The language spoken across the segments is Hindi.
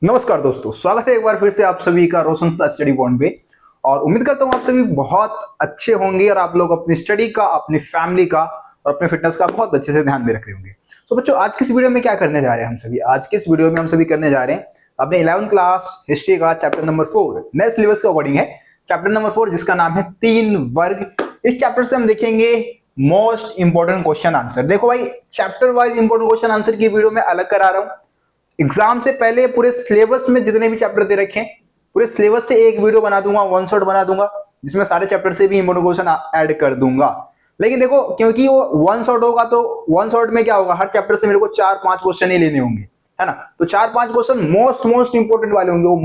नमस्कार दोस्तों, स्वागत है एक बार फिर से आप सभी का रोशन स्टडी पॉइंट पे। और उम्मीद करता हूँ आप सभी बहुत अच्छे होंगे और आप लोग अपनी स्टडी का, अपनी फैमिली का और अपने फिटनेस का बहुत अच्छे से ध्यान में रख रहे होंगे। तो बच्चों, आज की इस वीडियो में क्या करने जा रहे हैं हम सभी? आज की इस वीडियो में हम सभी करने जा रहे हैं अपने 11th क्लास हिस्ट्री का चैप्टर नंबर 4 नए सिलेबस के अकॉर्डिंग है। चैप्टर नंबर 4 जिसका नाम है 3 वर्ग। इस चैप्टर से हम देखेंगे मोस्ट इंपोर्टेंट क्वेश्चन आंसर। देखो भाई, chapter wise important question answer की वीडियो में अलग करा रहा हूं। एग्जाम से पहले पूरे सिलेबस में जितने भी चैप्टर दे रखे हैं, पूरे सिलेबस से एक वीडियो बना दूंगा, वन शॉट बना दूंगा, जिसमें सारे चैप्टर से भी इंपोर्टेंट क्वेश्चन ऐड कर दूंगा। लेकिन देखो, क्योंकि वो वन शॉट होगा तो वन शॉट में क्या होगा, हर चैप्टर से मेरे को 4-5 क्वेश्चन ही लेने होंगे, है ना। तो 4-5 क्वेश्चन मोस्ट इंपोर्टेंट वाले होंगे, वो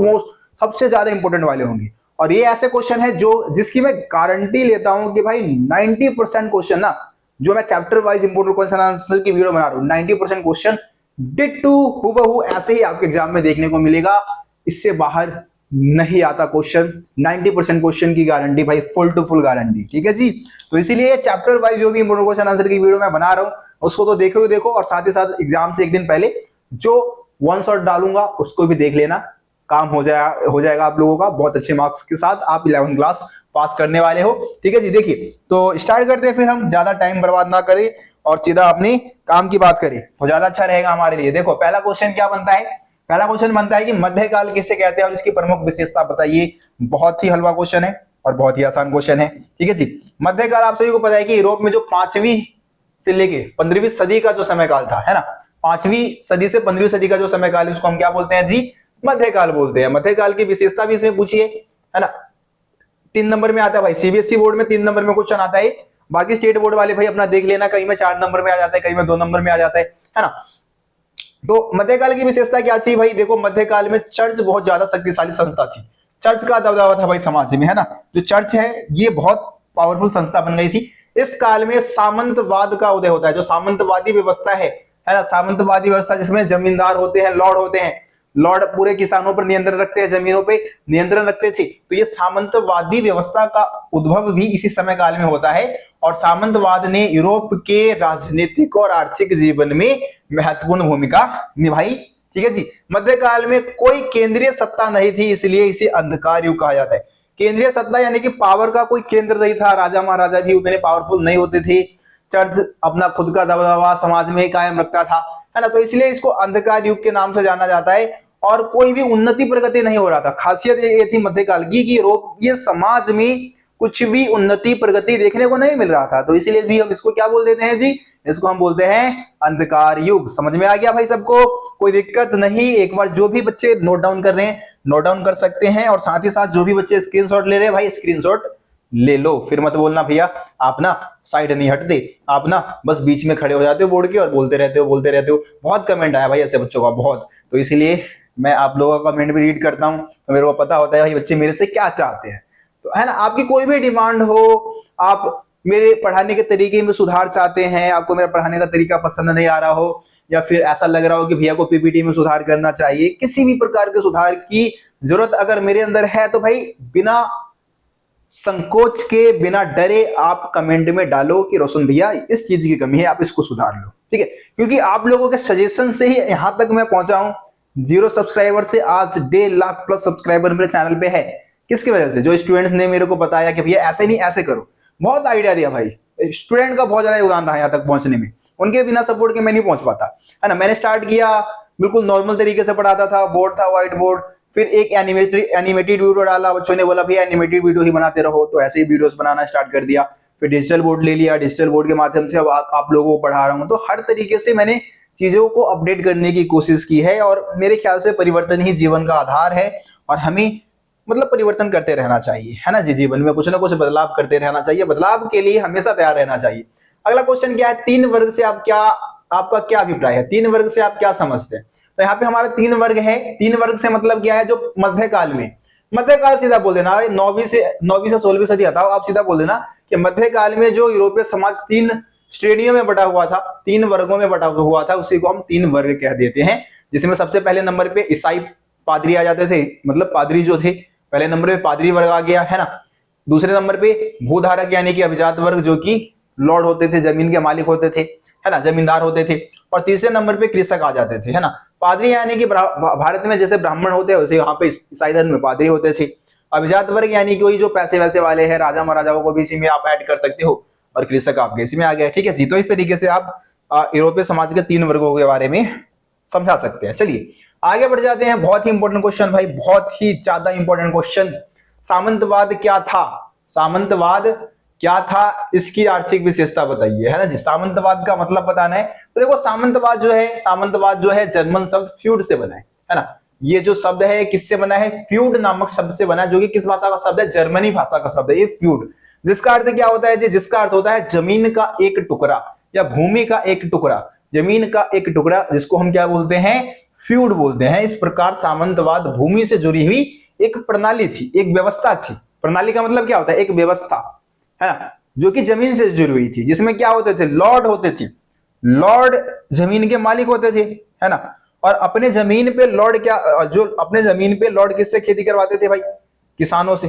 मोस्ट सबसे ज्यादा इंपोर्टेंट वाले होंगे। और ये ऐसे क्वेश्चन है जो जिसकी मैं गारंटी लेता हूं कि भाई 90% क्वेश्चन ना, जो मैं chapter wise important question answer की वीडियो बना रहा हूं, 90% क्वेश्चन डिट्टू हूबहू ऐसे ही आपके एग्जाम में देखने को मिलेगा। इससे बाहर नहीं आता क्वेश्चन। 90% क्वेश्चन की गारंटी भाई, फुल टू फुल गारंटी, ठीक है जी। तो इसीलिए चैप्टर वाइज जो भी इंपोर्टेंट क्वेश्चन आंसर की वीडियो मैं बना रहा हूं, उसको तो देखो और साथ ही साथ एग्जाम से एक दिन पहले जो वन शॉट डालूंगा उसको भी देख लेना। काम हो जाएगा आप लोगों का। बहुत अच्छे मार्क्स के साथ आप 11th क्लास पास करने वाले हो, ठीक है जी। देखिए, तो स्टार्ट करते हैं, फिर हम ज्यादा टाइम बर्बाद ना करें और सीधा अपनी काम की बात करें तो ज्यादा अच्छा रहेगा हमारे लिए। देखो, पहला क्वेश्चन क्या बनता है? पहला क्वेश्चन बनता है कि मध्यकाल किसे कहते हैं और इसकी प्रमुख विशेषता बताइए। बहुत ही हलवा क्वेश्चन है और बहुत ही आसान क्वेश्चन है, ठीक है जी। मध्यकाल आप सभी को पता है कि यूरोप में जो 5वीं से लेके 15वीं सदी का जो समय काल था, है ना, 5वीं सदी से 15वीं सदी का जो समय काल है उसको हम क्या बोलते हैं जी? मध्यकाल बोलते हैं। मध्यकाल की विशेषता भी इसमें पूछिए, है ना। 3 नंबर में आता है भाई, सीबीएसई बोर्ड में 3 नंबर में क्वेश्चन आता है। बाकी स्टेट बोर्ड वाले भाई अपना देख लेना, कहीं में 4 नंबर में आ जाता है, कहीं में 2 नंबर में आ जाता है ना। तो मध्यकाल की विशेषता क्या थी भाई? देखो, मध्यकाल में चर्च बहुत ज्यादा शक्तिशाली संस्था थी। चर्च का दबदबा था भाई समाज में, है ना। जो चर्च है ये बहुत पावरफुल संस्था बन गई थी। इस काल में सामंतवाद का उदय होता है। जो सामंतवादी व्यवस्था है ना, सामंतवादी व्यवस्था जिसमें जमींदार होते हैं, लॉर्ड होते हैं, लॉर्ड पूरे किसानों पर नियंत्रण रखते हैं, जमीनों पे नियंत्रण रखते थे। तो ये सामंतवादी व्यवस्था का उद्भव भी इसी समय काल में होता है। और सामंतवाद ने यूरोप के राजनीतिक और आर्थिक जीवन में महत्वपूर्ण भूमिका निभाई, ठीक है जी। मध्यकाल में कोई केंद्रीय सत्ता नहीं थी, इसलिए इसे अंधकार युग कहा जाता है। केंद्रीय सत्ता यानी कि पावर का कोई केंद्र नहीं था। राजा महाराजा भी उतने पावरफुल नहीं होते थे। चर्च अपना खुद का दबदबा समाज में कायम रखता था, है ना। तो इसलिए इसको अंधकार युग के नाम से जाना जाता है। और कोई भी उन्नति प्रगति नहीं हो रहा था। खासियत ये थी मध्यकाल की कि ये समाज में कुछ भी उन्नति प्रगति देखने को नहीं मिल रहा था। तो इसलिए भी हम इसको क्या बोल देते हैं जी? इसको हम बोलते हैं अंधकार युग। समझ में आ गया भाई सबको? कोई दिक्कत नहीं। एक बार जो भी बच्चे नोट डाउन कर रहे हैं नोट डाउन कर सकते हैं, और साथ ही साथ जो भी बच्चे स्क्रीनशॉट ले रहे हैं भाई, स्क्रीनशॉट ले लो। फिर मत बोलना भैया आप ना साइड नहीं हटते, आप ना बस बीच में खड़े हो जाते हो बोर्ड के और बोलते रहते हो। बहुत कमेंट आया भाई ऐसे बच्चों का, बहुत। तो इसीलिए मैं आप लोगों का कमेंट भी रीड करता हूं, तो मेरे को पता होता है भाई बच्चे मेरे से क्या चाहते हैं। तो है ना, आपकी कोई भी डिमांड हो, आप मेरे पढ़ाने के तरीके में सुधार चाहते हैं, आपको मेरा पढ़ाने का तरीका पसंद नहीं आ रहा हो, या फिर ऐसा लग रहा हो कि भैया को पीपीटी में सुधार करना चाहिए, किसी भी प्रकार के सुधार की जरूरत अगर मेरे अंदर है, तो भाई बिना संकोच के, बिना डरे आप कमेंट में डालो कि रोशन भैया इस चीज की कमी है, आप इसको सुधार लो, ठीक है। क्योंकि आप लोगों के सजेशन से ही यहां तक मैं पहुंचा हूं। 0 सब्सक्राइबर से आज 1.5 लाख प्लस सब्सक्राइबर मेरे चैनल पे है। किसकी वजह से? जो स्टूडेंट्स ने मेरे को बताया कि भैया ऐसे नहीं ऐसे करो, बहुत आइडिया दिया भाई। स्टूडेंट का बहुत ज्यादा योगदान रहा यहाँ तक पहुंचने में। उनके बिना सपोर्ट के मैं नहीं पहुंच पाता, है ना। मैंने स्टार्ट किया बिल्कुल नॉर्मल तरीके से पढ़ाता था, बोर्ड था व्हाइट बोर्ड। फिर एक एनिमेटेड वीडियो डाला, बच्चों ने बोला भैया एनिमेटेड वीडियो ही बनाते रहो, तो ऐसे ही वीडियोस बनाना स्टार्ट कर दिया। फिर डिजिटल बोर्ड ले लिया, डिजिटल बोर्ड के माध्यम से अब आप लोगों को पढ़ा रहा हूं। तो हर तरीके से मैंने चीजों को अपडेट करने की कोशिश की है, और मेरे ख्याल से परिवर्तन ही जीवन का आधार है। और हमें मतलब परिवर्तन करते रहना चाहिए, है ना जी। जीवन में कुछ ना कुछ बदलाव करते रहना चाहिए, बदलाव के लिए हमेशा तैयार रहना चाहिए। अगला क्वेश्चन क्या है? 3 वर्ग से आपका क्या अभिप्राय है? 3 वर्ग से आप क्या समझते हैं? तो यहाँ पे हमारे 3 वर्ग है। 3 वर्ग से मतलब क्या है? जो मध्यकाल में, मध्यकाल सीधा बोल देना, 9वीं से 16वीं सदी हटाओ, आप सीधा बोल देना कि मध्यकाल में जो यूरोपीय समाज 3 श्रेणियों में बटा हुआ था, 3 वर्गों में बटा हुआ था, उसी को हम 3 वर्ग कह देते हैं। जिसमें सबसे पहले नंबर पे ईसाई पादरी आ जाते थे, मतलब पादरी जो थे, पहले नंबर पे पादरी वर्ग आ गया, है ना। दूसरे नंबर पे भूधारक यानी कि अभिजात वर्ग, जो कि लॉर्ड होते थे, जमीन के मालिक होते थे। है ना, जमींदार होते थे। और तीसरे नंबर पे कृषक आ जाते थे, है ना। पादरी यानी कि भारत में जैसे ब्राह्मण होते हैं वैसे यहाँ पे ईसाई धर्म में पादरी होते थे। अभिजात वर्ग यानी कि वही जो पैसे वैसे वाले हैं, राजा महाराजाओं को भी इसी में आप ऐड कर सकते हो, और कृषक आपके इसी में आ गया, ठीक है जी। तो इस तरीके से आप यूरोपीय समाज के 3 वर्गों के बारे में समझा सकते हैं। चलिए आगे बढ़ जाते हैं। बहुत ही इंपॉर्टेंट क्वेश्चन भाई, बहुत ही ज्यादा इंपॉर्टेंट क्वेश्चन। सामंतवाद क्या था? सामंतवाद क्या था, इसकी आर्थिक विशेषता बताइए, है ना जी। सामंतवाद का मतलब बताना है। तो देखो सामंतवाद जो है जर्मन शब्द फ्यूड से बना है ना। ये जो शब्द है किससे बना है? फ्यूड नामक शब्द से बना है, जो कि किस भाषा का शब्द है? जर्मनी भाषा का शब्द है ये फ्यूड। जिसका अर्थ क्या होता है जी? जिसका अर्थ होता है जमीन का एक टुकड़ा या भूमि का एक टुकड़ा, जमीन का एक टुकड़ा, जिसको हम क्या बोलते हैं? फ्यूड बोलते हैं। इस प्रकार सामंतवाद भूमि से जुड़ी हुई एक प्रणाली थी, एक व्यवस्था थी। प्रणाली का मतलब क्या होता है? एक व्यवस्था, है ना, जो कि जमीन से जुड़ी हुई थी, जिसमें क्या होते थे? लॉर्ड होते थे। लॉर्ड जमीन के मालिक होते थे, है ना। और अपने जमीन पे लॉर्ड अपने जमीन पे लॉर्ड किससे खेती करवाते थे भाई? किसानों से,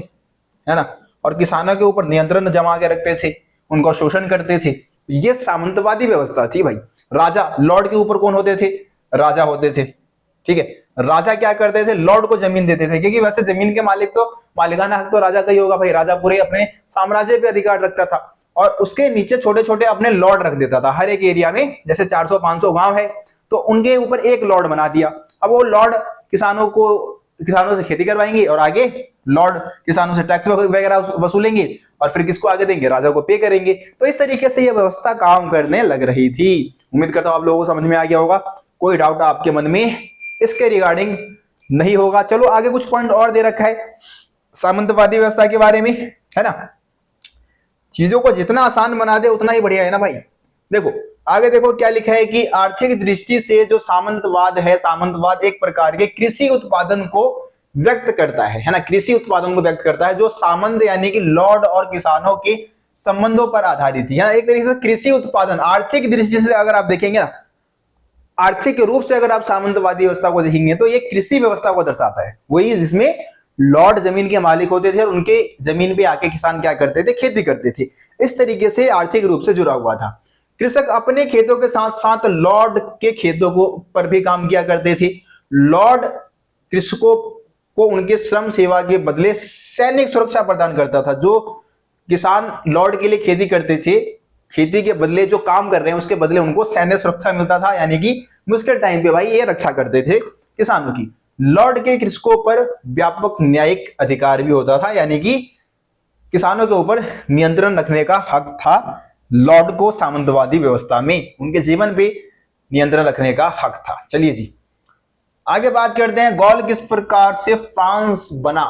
है ना। और किसानों के ऊपर नियंत्रण जमा के रखते थे, उनका शोषण करते थे। ये सामंतवादी व्यवस्था थी भाई। राजा, लॉर्ड के ऊपर कौन होते थे? राजा होते थे, ठीक है। राजा क्या करते थे? लॉर्ड को जमीन देते थे, क्योंकि वैसे जमीन के मालिक तो मालिकाना हक तो राजा का ही होगा भाई। राजा पूरे अपने साम्राज्य पे अधिकार रखता था, और उसके नीचे छोटे छोटे अपने लॉर्ड रख देता था। हर एक एरिया में जैसे 400-500 गांव है तो उनके ऊपर एक लॉर्ड बना दिया। अब वो लॉर्ड किसानों से खेती करवाएंगे, और आगे लॉर्ड किसानों से टैक्स वगैरह वसूलेंगे, और फिर किसको आगे देंगे? राजा को पे करेंगे। तो इस तरीके से यह व्यवस्था काम करने लग रही थी। उम्मीद करता हूं आप लोगों को समझ में आ गया होगा। कोई डाउट आपके मन में इसके रिगार्डिंग नहीं होगा। चलो आगे कुछ पॉइंट और दे रखा है सामंतवादी व्यवस्था के बारे में, है ना। चीजों को जितना आसान बना दे उतना ही बढ़िया है ना भाई। देखो आगे देखो क्या लिखा है कि आर्थिक दृष्टि से जो सामंतवाद है, सामंतवाद एक प्रकार के कृषि उत्पादन को व्यक्त करता है ना। कृषि उत्पादन को व्यक्त करता है, जो सामंत यानी कि लॉर्ड और किसानों के संबंधों पर आधारित है। एक तरीके से कृषि उत्पादन आर्थिक दृष्टि से अगर आप देखेंगे ना, आर्थिक रूप से अगर आप सामंतवादी व्यवस्था को देखेंगे तो ये कृषि व्यवस्था को दर्शाता है। वही जिसमें लॉर्ड जमीन के मालिक होते थे और उनके जमीन पे आके किसान क्या करते थे? खेती करते थे। इस तरीके से आर्थिक रूप से जुड़ा हुआ था। कृषक अपने खेतों के साथ साथ लॉर्ड के खेतों को पर भी काम किया करते थे। लॉर्ड कृषकों को उनके श्रम सेवा के बदले सैनिक सुरक्षा प्रदान करता था। जो किसान लॉर्ड के लिए खेती करते थे, खेती के बदले जो काम कर रहे हैं उसके बदले उनको सैन्य सुरक्षा मिलता था, यानी कि मुश्किल टाइम पे भाई ये रक्षा करते थे किसानों की। लॉर्ड के कृषकों पर व्यापक न्यायिक अधिकार भी होता था, यानी कि किसानों के ऊपर नियंत्रण रखने का हक था लॉर्ड को। सामंतवादी व्यवस्था में उनके जीवन पे नियंत्रण रखने का हक था। चलिए जी आगे बात करते हैं, गॉल किस प्रकार से फ्रांस बना।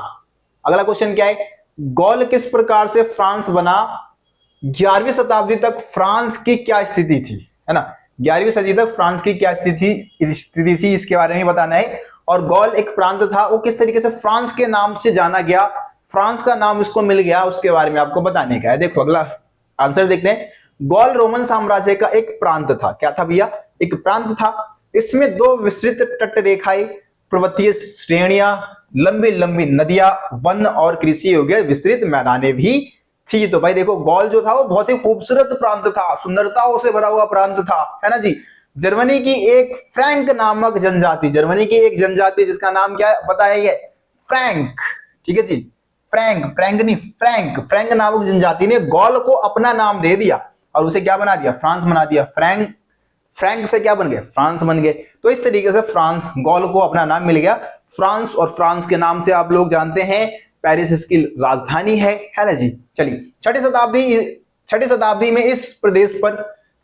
अगला क्वेश्चन क्या है? गॉल किस प्रकार से फ्रांस बना? 11वीं शताब्दी तक फ्रांस की क्या स्थिति थी, है ना। 11वीं सदी तक फ्रांस की क्या स्थिति थी इसके बारे में बताना है। और गॉल एक प्रांत था, वो किस तरीके से फ्रांस के नाम से जाना गया, फ्रांस का नाम उसको मिल गया, उसके बारे में आपको बताने का है। देखो अगला आंसर देखते हैं। गॉल रोमन साम्राज्य का एक प्रांत था। क्या था भैया? एक प्रांत था। इसमें 2 विस्तृत तट रेखाएं, पर्वतीय श्रेणियां, लंबी लंबी नदियां, वन और कृषि योग्य विस्तृत मैदाने भी थी। तो भाई देखो गॉल जो था वो बहुत ही खूबसूरत प्रांत था, सुंदरताओं से भरा हुआ प्रांत था, है ना जी। जर्मनी की एक फ्रैंक नामक जनजाति, जर्मनी की एक जनजाति जिसका नाम क्या बताया गया? फ्रैंक, ठीक है जी। फ्रैंक नामक जनजाति ने गॉल को अपना नाम दे दिया और उसे क्या बना दिया? फ्रांस बना दिया। फ्रैंक से क्या बन गए? फ्रांस बन गए। तो इस तरीके से फ्रांस, गॉल को अपना नाम मिल गया फ्रांस। और फ्रांस के नाम से आप लोग जानते हैं पेरिस इसकी राजधानी है ना जी। चलिए 6ठी शताब्दी में इस प्रदेश पर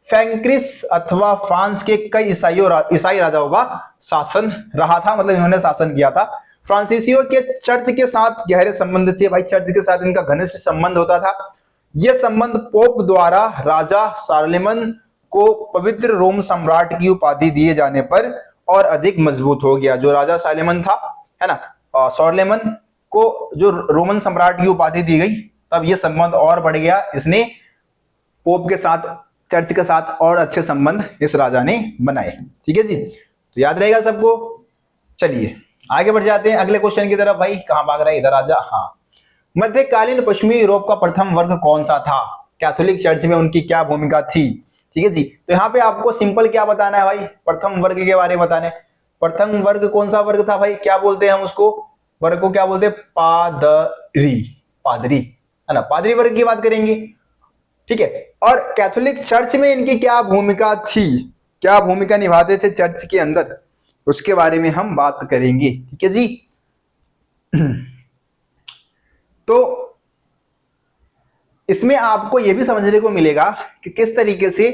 फ्रैंकिश अथवा फ्रांस के कई ईसाई राजाओं का शासन रहा था, मतलब इन्होंने शासन किया था। फ्रांसीसियों के चर्च के साथ गहरे संबंध थे भाई, चर्च के साथ इनका घनिष्ठ संबंध होता था। यह संबंध पोप द्वारा राजा शार्लेमन को पवित्र रोम सम्राट की उपाधि दिए जाने पर और अधिक मजबूत हो गया। जो राजा शार्लेमन था, है ना, शार्लेमन को जो रोमन सम्राट की उपाधि दी गई, तब यह संबंध और बढ़ गया। इसने पोप के साथ, चर्च के साथ और अच्छे संबंध इस राजा ने बनाए। ठीक है जी, तो याद रहेगा सबको। चलिए आगे बढ़ जाते हैं अगले क्वेश्चन की तरफ। भाई कहां भाग रहा है? इधर आजा। हाँ, मध्यकालीन पश्चिमी यूरोप का प्रथम वर्ग कौन सा था? कैथोलिक चर्च में उनकी क्या भूमिका थी? ठीक है जी। तो यहाँ पे आपको सिंपल क्या बताना है भाई, प्रथम वर्ग के बारे में बताना है। प्रथम वर्ग कौन सा वर्ग था भाई, क्या बोलते हैं हम उसको, वर्ग को क्या बोलते हैं, पादरी, पादरी है ना, पादरी वर्ग की बात करेंगे। ठीक है, और कैथोलिक चर्च में इनकी क्या भूमिका थी, क्या भूमिका निभाते थे चर्च के अंदर, उसके बारे में हम बात करेंगे। ठीक है जी। तो इसमें आपको यह भी समझने को मिलेगा कि किस तरीके से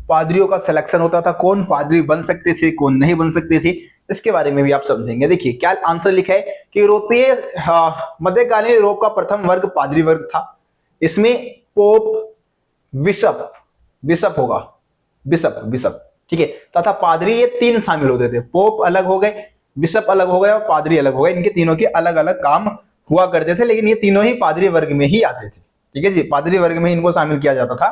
पादरियों का सिलेक्शन होता था, कौन पादरी बन सकते थे, कौन नहीं बन सकते थे, इसके बारे में भी आप समझेंगे। देखिए क्या आंसर लिखा है कि यूरोपीय मध्यकालीन यूरोप का प्रथम वर्ग पादरी वर्ग था। इसमें पोप, बिशप, बिशप होगा, बिशप, बिशप, ठीक है, तथा पादरी, ये तीन शामिल होते थे। पोप अलग हो गए, बिशप अलग हो गए और पादरी अलग हो गए। इनके तीनों के अलग अलग काम हुआ करते थे, लेकिन ये तीनों ही पादरी वर्ग में ही आते थे। ठीक है जी, पादरी वर्ग में इनको शामिल किया जाता था।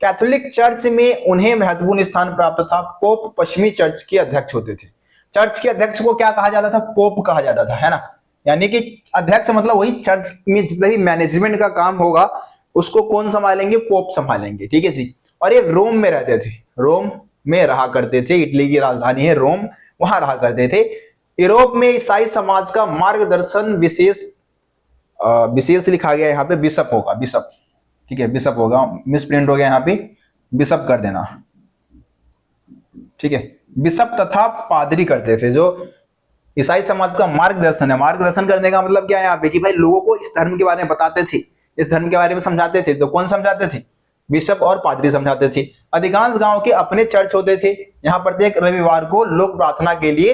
कैथोलिक चर्च में उन्हें महत्वपूर्ण स्थान प्राप्त था। पोप पश्चिमी चर्च के अध्यक्ष होते थे। चर्च के अध्यक्ष को क्या कहा जाता था, पोप कहा जाता था, है ना। यानी कि अध्यक्ष मतलब वही चर्च में जितना भी मैनेजमेंट का काम होगा उसको कौन संभालेंगे, पोप संभालेंगे। ठीक है जी। और ये रोम में रहते थे, रोम में रहा करते थे, इटली की राजधानी है रोम, वहां रहा करते थे। यूरोप में ईसाई समाज का मार्गदर्शन विशेष लिखा गया यहाँ पे, बिशप होगा, बिशप, ठीक है, बिशप होगा, मिस प्रिंट हो गया यहाँ पे, बिशप कर देना। ठीक है, बिशप तथा पादरी करते थे, जो ईसाई समाज का मार्गदर्शन है। मार्गदर्शन करने का मतलब क्या है यहाँ पे कि भाई लोगों को इस धर्म के बारे में बताते थे, इस धर्म के बारे में समझाते थे। तो कौन समझाते थे, बिशप और पादरी समझाते थे। अधिकांश गांव के अपने चर्च होते थे। यहाँ प्रत्येक रविवार को लोग प्रार्थना के लिए,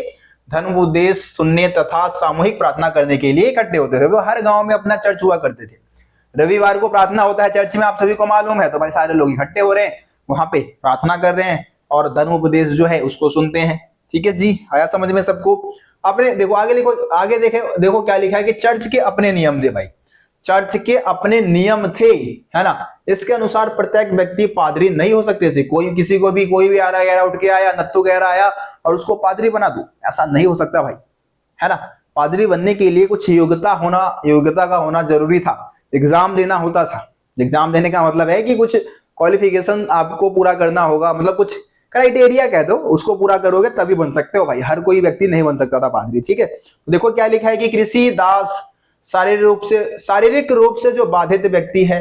धर्म उपदेश सुनने तथा सामूहिक प्रार्थना करने के लिए इकट्ठे होते थे। तो हर गांव में अपना चर्च हुआ करते थे। रविवार को प्रार्थना होता है चर्च में, आप सभी को मालूम है। तो भाई सारे लोग इकट्ठे हो रहे हैं, वहां पे प्रार्थना कर रहे हैं और धर्म उपदेश जो है उसको सुनते हैं। ठीक है जी, आया समझ में सबको। अपने देखो आगे लिखो, आगे देखे, देखो क्या लिखा है कि चर्च के अपने नियम थे भाई, चर्च के अपने नियम थे, है ना। इसके अनुसार प्रत्येक व्यक्ति पादरी नहीं हो सकते थे। कोई किसी को भी, कोई भी आ रहा है, उठ के आया, नत्थु कह रहा आया और उसको पादरी बना दो, ऐसा नहीं हो सकता भाई, है ना। पादरी बनने के लिए कुछ योग्यता का होना जरूरी था। एग्जाम देना होता था। एग्जाम देने का मतलब है कि कुछ क्वालिफिकेशन आपको पूरा करना होगा, मतलब कुछ क्राइटेरिया कह दो, उसको पूरा करोगे तभी बन सकते हो भाई। हर कोई व्यक्ति नहीं बन सकता था पादरी। ठीक है, तो देखो क्या लिखा है कि कृषि दास शारीरिक रूप से जो बाधित व्यक्ति है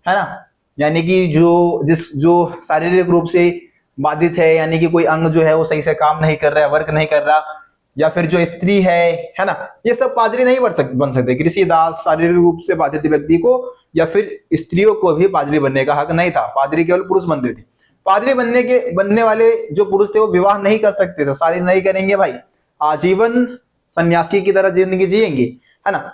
ना, यानी कि जो शारीरिक रूप से बाधित है, यानी कि कोई अंग जो है वो सही से काम नहीं कर रहा है, वर्क नहीं कर रहा, या फिर जो स्त्री है ना, ये सब पादरी नहीं बन सकते। कृषि दास, शारीरिक रूप से बाधित व्यक्ति को या फिर स्त्रियों को भी पादरी बनने का हक नहीं था। पादरी केवल पुरुष बनते थे। पादरी बनने वाले जो पुरुष थे वो विवाह नहीं कर सकते थे, शादी नहीं करेंगे भाई, आजीवन सन्यासी की तरह जिंदगी जिएंगे, है ना।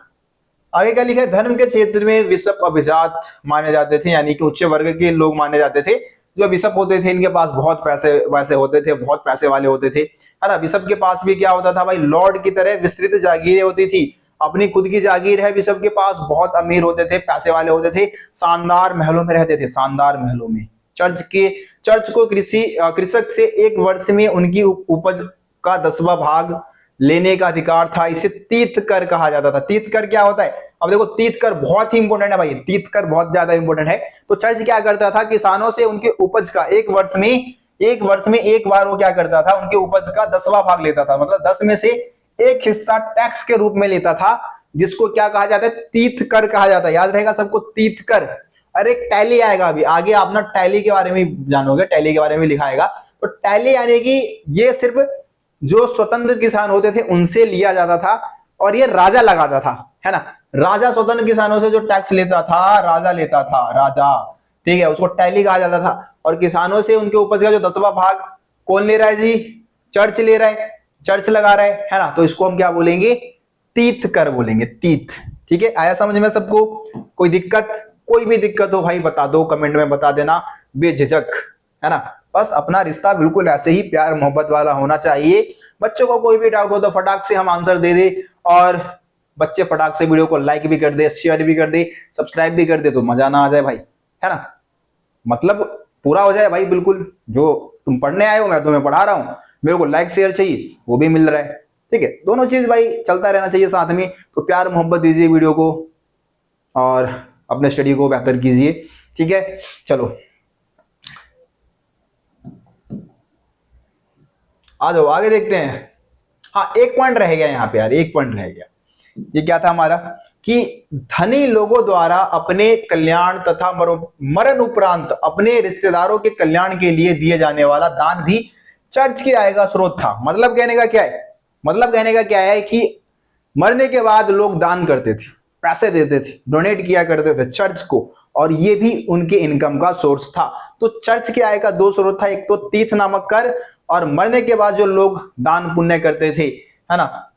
आगे क्या लिखा है, धर्म के क्षेत्र में बिशप अभिजात माने जाते थे, यानी कि उच्च वर्ग के लोग माने जाते थे। जो बिशप होते थे इनके पास बहुत पैसे वैसे होते थे, बहुत पैसे वाले होते थे, है ना। बिशप के पास भी क्या होता था भाई, लॉर्ड की तरह विस्तृत जागीरें होती थी। अपनी खुद की जागीर है बिशप के पास, बहुत अमीर होते थे, पैसे वाले होते थे, शानदार महलों में रहते थे, शानदार महलों में। चर्च को कृषक से एक वर्ष में उनकी उपज का 10वां भाग लेने का अधिकार था। इसे तीर्थ कर कहा जाता था। तीर्थ कर क्या होता है, अब देखो तीर्थ कर बहुत ही इंपॉर्टेंट है भाई, तीर्थ कर बहुत ज्यादा इंपॉर्टेंट है। तो चर्च क्या करता था, किसानों से उनके उपज का एक वर्ष में एक बार वो क्या करता था, उनके उपज का 10वां भाग लेता था। मतलब 10 में से एक हिस्सा टैक्स के रूप में लेता था, जिसको क्या कहा जाता है, तीर्थ कर कहा जाता है। याद रहेगा सबको, तीर्थ कर। अरे टैली आएगा अभी आगे, आप ना टैली के बारे में जानोगे, टैली के बारे में लिखाएगा। तो टैली यानी कि ये सिर्फ जो स्वतंत्र किसान होते थे उनसे लिया जाता था, और ये राजा लगाता था, है ना। राजा स्वतंत्र किसानों से जो टैक्स लेता था, राजा लेता था, राजा, ठीक है, उसको टैली कहा जाता था। और किसानों से उनके उपज का जो 10वां भाग कौन ले रहा है जी, चर्च ले रहा है, चर्च लगा रहा है ना। तो इसको हम क्या बोलेंगे, तीर्थ कर बोलेंगे, तीर्थ। ठीक है, आया समझ में सबको। कोई दिक्कत, कोई भी दिक्कत हो भाई बता दो, कमेंट में बता देना बेझिझक, है ना। बस अपना रिश्ता बिल्कुल ऐसे ही प्यार मोहब्बत वाला होना चाहिए। बच्चों को कोई भी डाउट हो तो फटाक से हम आंसर दे दे, और बच्चे फटाक से वीडियो को लाइक भी कर दे, शेयर भी कर दे, सब्सक्राइब भी कर दे, तो मजा ना आ जाए भाई, है ना। मतलब पूरा हो जाए भाई, बिल्कुल जो तुम पढ़ने आए हो मैं तुम्हें पढ़ा रहा हूँ, मेरे को लाइक शेयर चाहिए वो भी मिल रहा है। ठीक है, दोनों चीज भाई चलता रहना चाहिए साथ में। तो प्यार मोहब्बत दीजिए वीडियो को और अपने स्टडी को बेहतर कीजिए। ठीक है, चलो। आ जाओ आगे देखते हैं। हाँ एक पॉइंट रह गया यहाँ पे यार, एक पॉइंट रह गया। ये क्या था हमारा कि धनी लोगों द्वारा अपने कल्याण तथा मरण उपरांत अपने रिश्तेदारों के कल्याण के लिए दिए जाने वाला दान भी चर्च की आय का स्रोत था। मतलब कहने का क्या है, मतलब कहने का क्या है कि मरने के बाद लोग दान करते थे, पैसे देते थे, डोनेट किया करते थे चर्च को, और ये भी उनके इनकम का सोर्स था। तो चर्च की आय का दो स्रोत था, एक तो तीर्थ नामक कर, और मरने के बाद जो लोग दान पुण्य करते थे, है ना,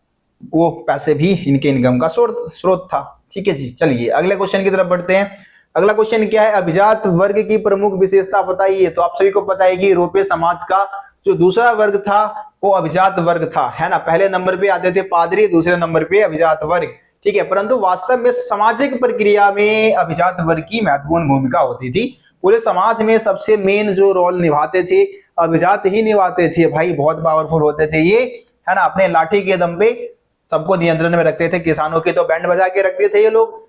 वो पैसे भी इनके इनकम का स्रोत था। ठीक है जी, चलिए अगले क्वेश्चन की तरफ बढ़ते हैं। अगला क्वेश्चन क्या है, अभिजात वर्ग की प्रमुख विशेषता बताइए। तो आप सभी को पता है कि यूरोपीय समाज का जो दूसरा वर्ग था वो अभिजात वर्ग था, है ना। पहले नंबर पे आते थे पादरी, दूसरे नंबर पे अभिजात वर्ग, ठीक है। परंतु वास्तव में सामाजिक प्रक्रिया में अभिजात वर्ग की महत्वपूर्ण भूमिका होती थी। पूरे समाज में सबसे मेन जो रोल निभाते थे अभिजात ही निभाते थे भाई। बहुत पावरफुल होते थे ये, है ना। अपने लाठी के दम पे सबको नियंत्रण में रखते थे। किसानों के तो बैंड बजा के रखते थे ये लोग।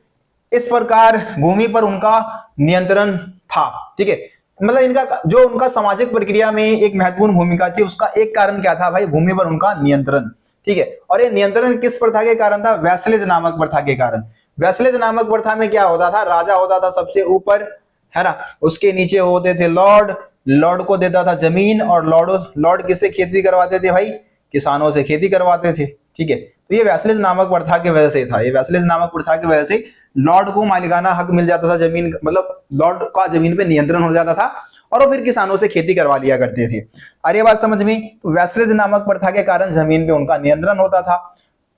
इस प्रकार भूमि पर उनका नियंत्रण था, ठीक है। मतलब इनका जो उनका सामाजिक प्रक्रिया में एक महत्वपूर्ण भूमिका थी, उसका एक कारण क्या था भाई, भूमि पर उनका नियंत्रण, ठीक है। और ये नियंत्रण किस प्रथा के कारण था, वैसलेज नामक प्रथा के कारण। वैसलेज नामक प्रथा में क्या होता था, राजा होता था सबसे ऊपर, है ना, उसके नीचे होते थे लॉर्ड, लॉर्ड को देता था जमीन, और लॉर्ड किससे खेती करवाते थे भाई, किसानों से खेती करवाते थे, ठीक है। तो ये वैसलेज नामक प्रथा की वजह से था, ये वैसलेज नामक प्रथा की वजह से लॉर्ड को मालिकाना हक मिल जाता था जमीन, मतलब लॉर्ड का जमीन पे नियंत्रण हो जाता था, और वो फिर किसानों से खेती करवा लिया करते थे। अरे बात समझ में, तो वैसलेज नामक प्रथा के कारण जमीन पे उनका नियंत्रण होता था।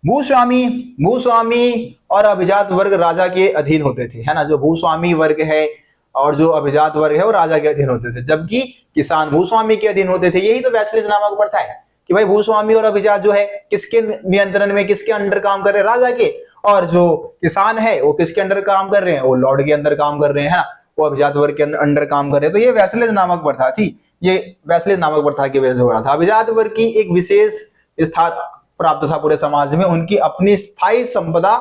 भूस्वामी भूस्वामी और अभिजात वर्ग राजा के अधीन होते थे, है ना। जो भूस्वामी वर्ग है और जो अभिजात वर्ग है वो राजा के अधीन होते थे, जबकि किसान भूस्वामी के अधीन होते थे। यही तो वैसलेज नामक प्रथा है कि भाई भूस्वामी और अभिजात जो है किसके नियंत्रण में, किसके अंडर काम कर रहे हैं, राजा के। और जो किसान है वो किसके अंडर काम कर रहे हैं, वो लॉर्ड के अंदर काम कर रहे हैं, है ना। वो अभिजात वर्ग के अंडर काम कर रहे हैं। तो ये वैसलेज नामक प्रथा थी, ये वैसलेज नामक प्रथा की वजह से हो रहा था। अभिजात वर्ग की एक विशेष स्थान प्राप्त था पूरे समाज में, उनकी अपनी स्थायी संपदा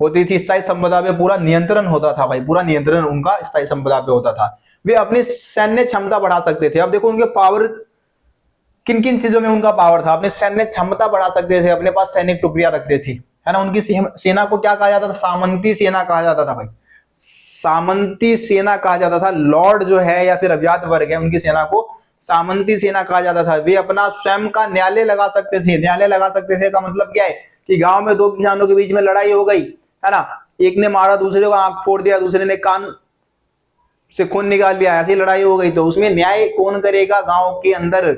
होती थी। स्थायी संपदा पे पूरा नियंत्रण होता था भाई, पूरा नियंत्रण उनका स्थायी संपदा पे होता था। वे अपनी सैन्य क्षमता बढ़ा सकते थे। अब देखो उनके पावर, किन किन चीजों में उनका पावर था, अपने सैन्य क्षमता बढ़ा सकते थे, अपने पास सैनिक टुकड़ियां रखते थे, है ना। उनकी सेना को क्या कहा जाता था, सामंती सेना कहा जाता था भाई, सामंती सेना कहा जाता था। लॉर्ड जो है या फिर अभिजात वर्ग है, उनकी सेना को सामंती सेना कहा जाता था। वे अपना स्वयं का न्यायालय लगा सकते थे। न्यायालय लगा सकते थे का मतलब क्या है कि गांव में दो किसानों के बीच में लड़ाई हो गई, है ना, एक ने मारा दूसरे को, आंख फोड़ दिया, दूसरे ने कान से खून निकाल दिया, ऐसी लड़ाई हो गई, तो उसमें न्याय कौन करेगा गांव के अंदर,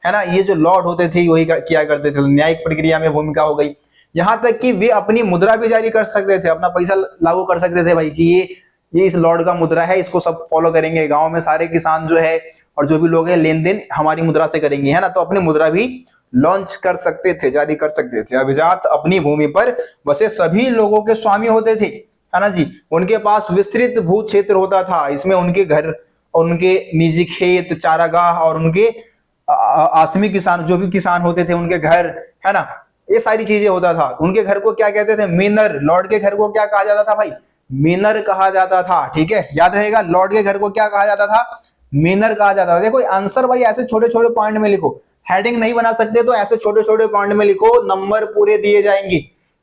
है ना। ये जो लॉर्ड होते थे वही किया करते थे, न्यायिक प्रक्रिया में भूमिका हो गई। यहां तक कि वे अपनी मुद्रा भी जारी कर सकते थे, अपना पैसा लागू कर सकते थे भाई, कि ये इस लॉर्ड का मुद्रा है, इसको सब फॉलो करेंगे, गांव में सारे किसान जो है और जो भी लोग हैं लेन देन हमारी मुद्रा से करेंगे, है ना। तो अपनी मुद्रा भी लॉन्च कर सकते थे, जारी कर सकते थे। अभिजात अपनी भूमि पर बसे सभी लोगों के स्वामी होते थे, है ना जी। उनके पास विस्तृत भू क्षेत्र होता था, इसमें उनके घर, उनके निजी खेत, चारागाह और उनके आसमी किसान, जो भी किसान होते थे उनके घर, है ना, ये सारी चीजें होता था। उनके घर को क्या कहते थे, मेनर। लॉर्ड के घर को क्या कहा जाता था भाई, मेनर कहा जाता था, ठीक है, याद रहेगा। लॉर्ड के घर को क्या कहा जाता था, मेनर कहा जाता था। देखो आंसर भाई ऐसे छोटे छोटे पॉइंट में लिखो, हेडिंग नहीं बना सकते तो ऐसे छोटे छोटे पॉइंट में लिखो, नंबर पूरे दिए जाएंगे,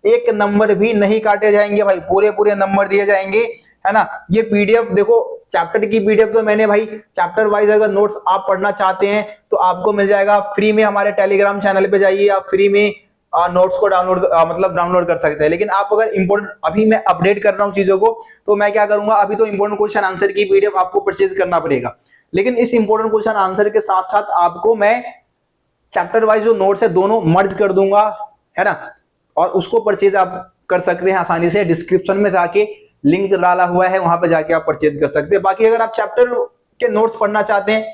एक नंबर भी नहीं काटे जाएंगे भाई, पूरे पूरे नंबर दिए जाएंगे, है ना। ये पीडीएफ देखो, चैप्टर की पीडीएफ तो मैंने भाई चैप्टर वाइज, अगर नोट्स आप पढ़ना चाहते हैं तो आपको मिल जाएगा फ्री में। हमारे टेलीग्राम चैनल पे जाइए, आप फ्री में नोट्स को डाउनलोड कर सकते हैं। लेकिन आप अगर इंपोर्टेंट, अभी मैं अपडेट कर रहा हूँ चीजों को, तो मैं क्या करूंगा, अभी तो इंपोर्टेंट क्वेश्चन आंसर की पीडीएफ आपको परचेज करना पड़ेगा। लेकिन इस इंपोर्टेंट क्वेश्चन आंसर के साथ साथ आपको मैं चैप्टर वाइज जो नोट्स है दोनों मर्ज कर दूंगा, है ना। और उसको परचेज आप कर सकते हैं आसानी से, डिस्क्रिप्शन में जाके लिंक डाला हुआ है, वहां पे जाके आप परचेज कर सकते हैं। बाकी अगर आप चैप्टर के नोट्स पढ़ना चाहते हैं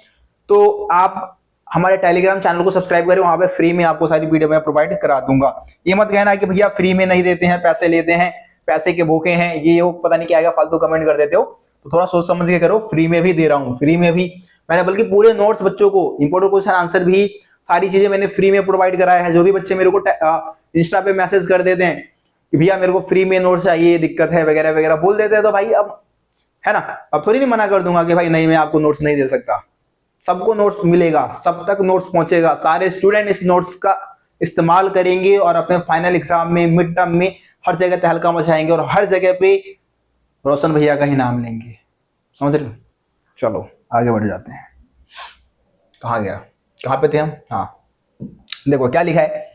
तो आप हमारे टेलीग्राम चैनल को सब्सक्राइब करें, वहां पे फ्री में आपको सारी पीडीएफ में प्रोवाइड करा दूंगा। ये मत कहना कि भैया फ्री में नहीं देते हैं, पैसे लेते हैं, पैसे के भूखे हैं, ये वो पता नहीं क्या आएगा, फालतू कमेंट कर देते हो। तो थोड़ा सोच समझ के करो, फ्री में भी दे रहा हूँ, फ्री में भी मैंने, बल्कि पूरे नोट्स बच्चों को, इंपोर्टेंट क्वेश्चन आंसर भी, सारी चीजें मैंने फ्री में प्रोवाइड कराया है। जो भी बच्चे मेरे को इंस्टा पे मैसेज कर देते हैं कि भैया मेरे को फ्री में नोट्स चाहिए, दिक्कत है वगैरह वगैरह बोल देते हैं, तो भाई अब, है ना, अब थोड़ी नहीं मना कर दूंगा कि भाई नहीं मैं आपको नोट्स नहीं दे सकता। सबको नोट्स मिलेगा, सब तक नोट्स पहुंचेगा, सारे स्टूडेंट इस नोट्स का इस्तेमाल करेंगे और अपने फाइनल एग्जाम में, मिड टर्म में हर जगह तहलका मचाएंगे और हर जगह पे रोशन भैया का ही नाम लेंगे। समझ रहे हो? चलो आगे बढ़ जाते हैं। कहाँ गया, कहाँ पे थे हम? हाँ, देखो क्या लिखा है,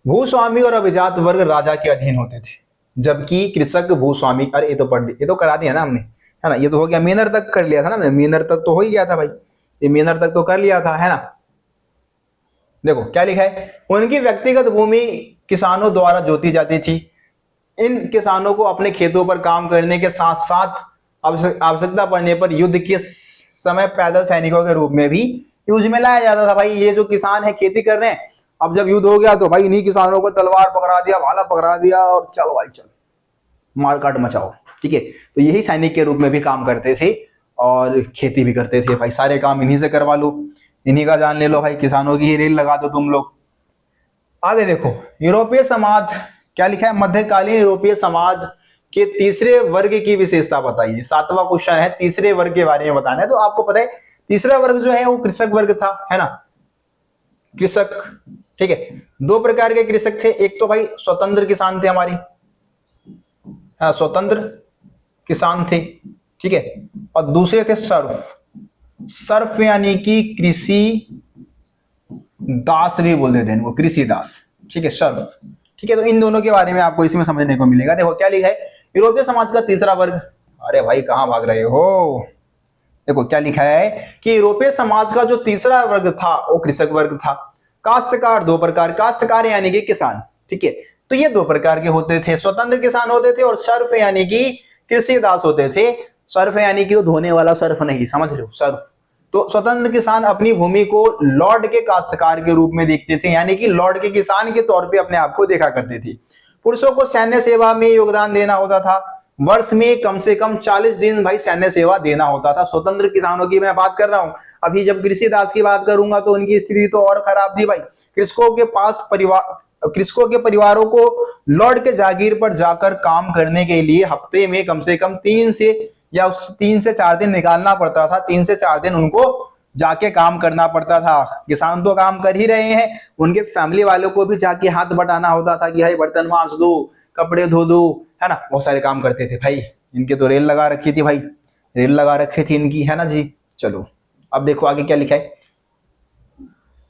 भूस्वामी और अभिजात वर्ग राजा के अधीन होते थे, जबकि कृषक भूस्वामी, अरे ये तो पढ़ ये तो करा दिया ना हमने, है ना, ये तो हो गया, मीनर तक कर लिया था ना, मीनर तक तो हो ही गया था भाई, ये मीनर तक तो कर लिया था, है ना। देखो क्या लिखा है, उनकी व्यक्तिगत भूमि किसानों द्वारा जोती जाती थी। इन किसानों को अपने खेतों पर काम करने के साथ साथ आवश्यकता पड़ने पर युद्ध के समय पैदल सैनिकों के रूप में भी यूज में लाया जाता था। भाई ये जो किसान है खेती कर रहे हैं, अब जब युद्ध हो गया तो भाई इन्हीं किसानों को तलवार पकड़ा दिया, भाला पकड़ा दिया और चलो भाई चलो मार काट मचाओ, ठीक है। तो यही सैनिक के रूप में भी काम करते थे और खेती भी करते थे। भाई सारे काम इन्हीं से करवा लो, इन्हीं का जान ले लो, भाई किसानों की ही रेल लगा दो तुम लोग। आगे देखो, यूरोपीय समाज, क्या लिखा है, मध्यकालीन यूरोपीय समाज के तीसरे वर्ग की विशेषता बताइए। 7वां क्वेश्चन है, तीसरे वर्ग के बारे में बताना है। तो आपको पता है तीसरा वर्ग जो है वो कृषक वर्ग था, है ना, कृषक, ठीक है। दो प्रकार के कृषक थे, एक तो भाई स्वतंत्र किसान थे हमारी, हाँ स्वतंत्र किसान थे, ठीक है, और दूसरे थे सर्फ, सर्फ यानी कि कृषि दास भी बोल देते हैं इनको, कृषि दास, ठीक है, सर्फ, ठीक है। तो इन दोनों के बारे में आपको इसमें समझने को मिलेगा। देखो क्या लिखा है, यूरोपीय समाज का तीसरा वर्ग, अरे भाई कहां भाग रहे हो, देखो क्या लिखा है कि यूरोपीय समाज का जो तीसरा वर्ग था वो कृषक वर्ग था। काश्तकार दो प्रकार, काश्तकार यानी कि किसान, ठीक है, तो ये दो प्रकार के होते थे, स्वतंत्र किसान होते थे और सर्फ यानी कि कृषि दास होते थे। सर्फ यानी कि वो धोने वाला सर्फ नहीं, समझ लो, सर्फ। तो स्वतंत्र किसान अपनी भूमि को लॉर्ड के काश्तकार के रूप में देखते थे, यानी कि लॉर्ड के किसान के तौर पे अपने आप को देखा करते थे। पुरुषों को सैन्य सेवा में योगदान देना होता था, वर्ष में कम से कम 40 दिन भाई सैन्य सेवा देना होता था। स्वतंत्र किसानों की मैं बात कर रहा हूं, अभी जब कृषि दास की बात करूंगा तो उनकी स्थिति तो और खराब थी भाई। कृषकों के परिवारों को लॉर्ड के जागीर पर जाकर काम करने के लिए हफ्ते में कम से कम 3 से 4 दिन निकालना पड़ता था। 3 से 4 दिन उनको जाके काम करना पड़ता था। किसान तो काम कर ही रहे हैं, उनके फैमिली वालों को भी जाके हाथ बटाना होता था कि भाई बर्तन मांज दो, कपड़े धो दो, है ना, बहुत सारे काम करते थे भाई। इनके तो रेल लगा रखी थी भाई, रेल लगा रखी थी इनकी, है ना जी। चलो अब देखो आगे क्या लिखा है,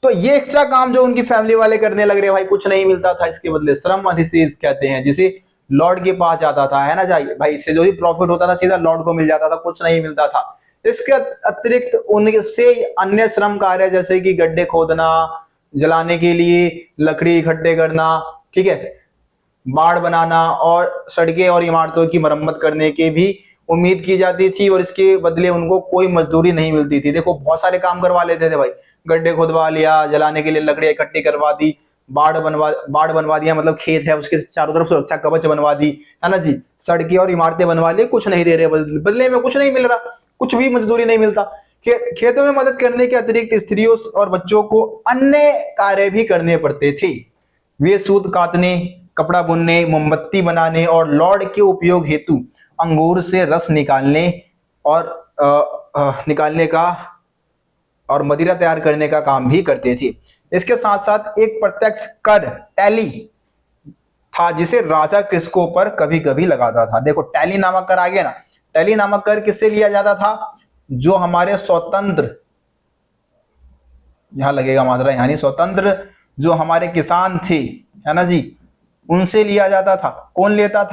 तो ये एक्स्ट्रा काम जो उनकी फैमिली वाले करने लग रहे भाई, कुछ नहीं मिलता था इसके बदले, श्रम अधिशेष कहते हैं जिसे लॉर्ड के पास जाता था, है ना भाई, इससे जो भी प्रॉफिट होता था सीधा लॉर्ड को मिल जाता था, कुछ नहीं मिलता था। इसके अतिरिक्त उनसे अन्य श्रम कार्य जैसे कि गड्ढे खोदना, जलाने के लिए लकड़ी इकट्ठे करना, ठीक है, बाड़ बनाना और सड़कें और इमारतों की मरम्मत करने के भी उम्मीद की जाती थी और इसके बदले उनको कोई मजदूरी नहीं मिलती थी। देखो बहुत सारे काम करवा लेते थे भाई, गड्ढे खुदवा लिया, जलाने के लिए लकड़ियां इकट्ठी करवा दी, बाड़ बनवा दिया, मतलब खेत है उसके चारों तरफ सुरक्षा कवच बनवा दी, है ना जी, सड़कें और इमारतें बनवा ली, कुछ नहीं दे रहे, बदले में कुछ नहीं मिल रहा, कुछ भी मजदूरी नहीं मिलता। खेतों में मदद करने के अतिरिक्त स्त्रियों और बच्चों को अन्य कार्य भी करने पड़ते थे। वे सूत काटने, कपड़ा बुनने, मोमबत्ती बनाने और लॉर्ड के उपयोग हेतु अंगूर से रस निकालने का और मदिरा तैयार करने का काम भी करते थे। इसके साथ साथ एक प्रत्यक्ष कर टैली था जिसे राजा कृषकों पर कभी कभी लगाता था। देखो टैली नामक कर आ गया ना, टैली नामक कर किससे लिया जाता था, जो हमारे स्वतंत्र, यहां लगेगा मात्रा, यानी स्वतंत्र जो हमारे किसान थे, है ना जी, उनसे लिया जाता था। कौन लेता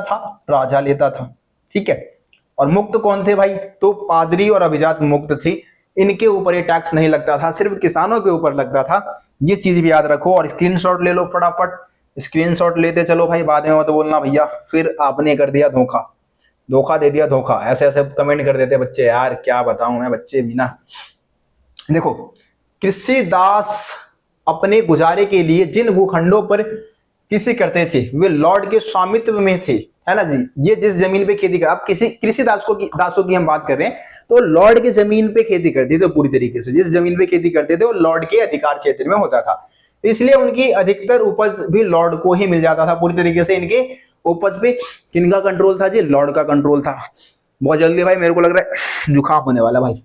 था? राजा लेता था, ठीक है। और मुक्त कौन थे भाई? तो पादरी और अभिजात मुक्त थे, इनके ऊपर ये टैक्स नहीं लगता था, सिर्फ किसानों के ऊपर लगता था। ये चीज भी याद रखो और स्क्रीनशॉट ले लो, फटाफट स्क्रीनशॉट लेते चलो भाई, बाद में मत बोलना भैया फिर आपने कर दिया धोखा दे दिया, धोखा। ऐसे ऐसे कमेंट कर देते बच्चे, यार क्या बताऊं मैं, बच्चे भी ना। देखो कृषि दास अपने गुजारे के लिए जिन भूखंडों पर कृषि करते थे वे लॉर्ड के स्वामित्व में थे, है ना जी। ये जिस जमीन पे खेती कर, अब किसी कृषि दासों की हम बात कर रहे हैं, तो लॉर्ड की जमीन पे खेती करते थे पूरी तरीके से, जिस जमीन पे खेती करते थे वो लॉर्ड के अधिकार क्षेत्र में होता था, इसलिए उनकी अधिकतर उपज भी लॉर्ड को ही मिल जाता था पूरी तरीके से। इनके उपज पे किनका कंट्रोल था जी? लॉर्ड का कंट्रोल था। बहुत जल्दी भाई मेरे को लग रहा है जुकाम होने वाला भाई,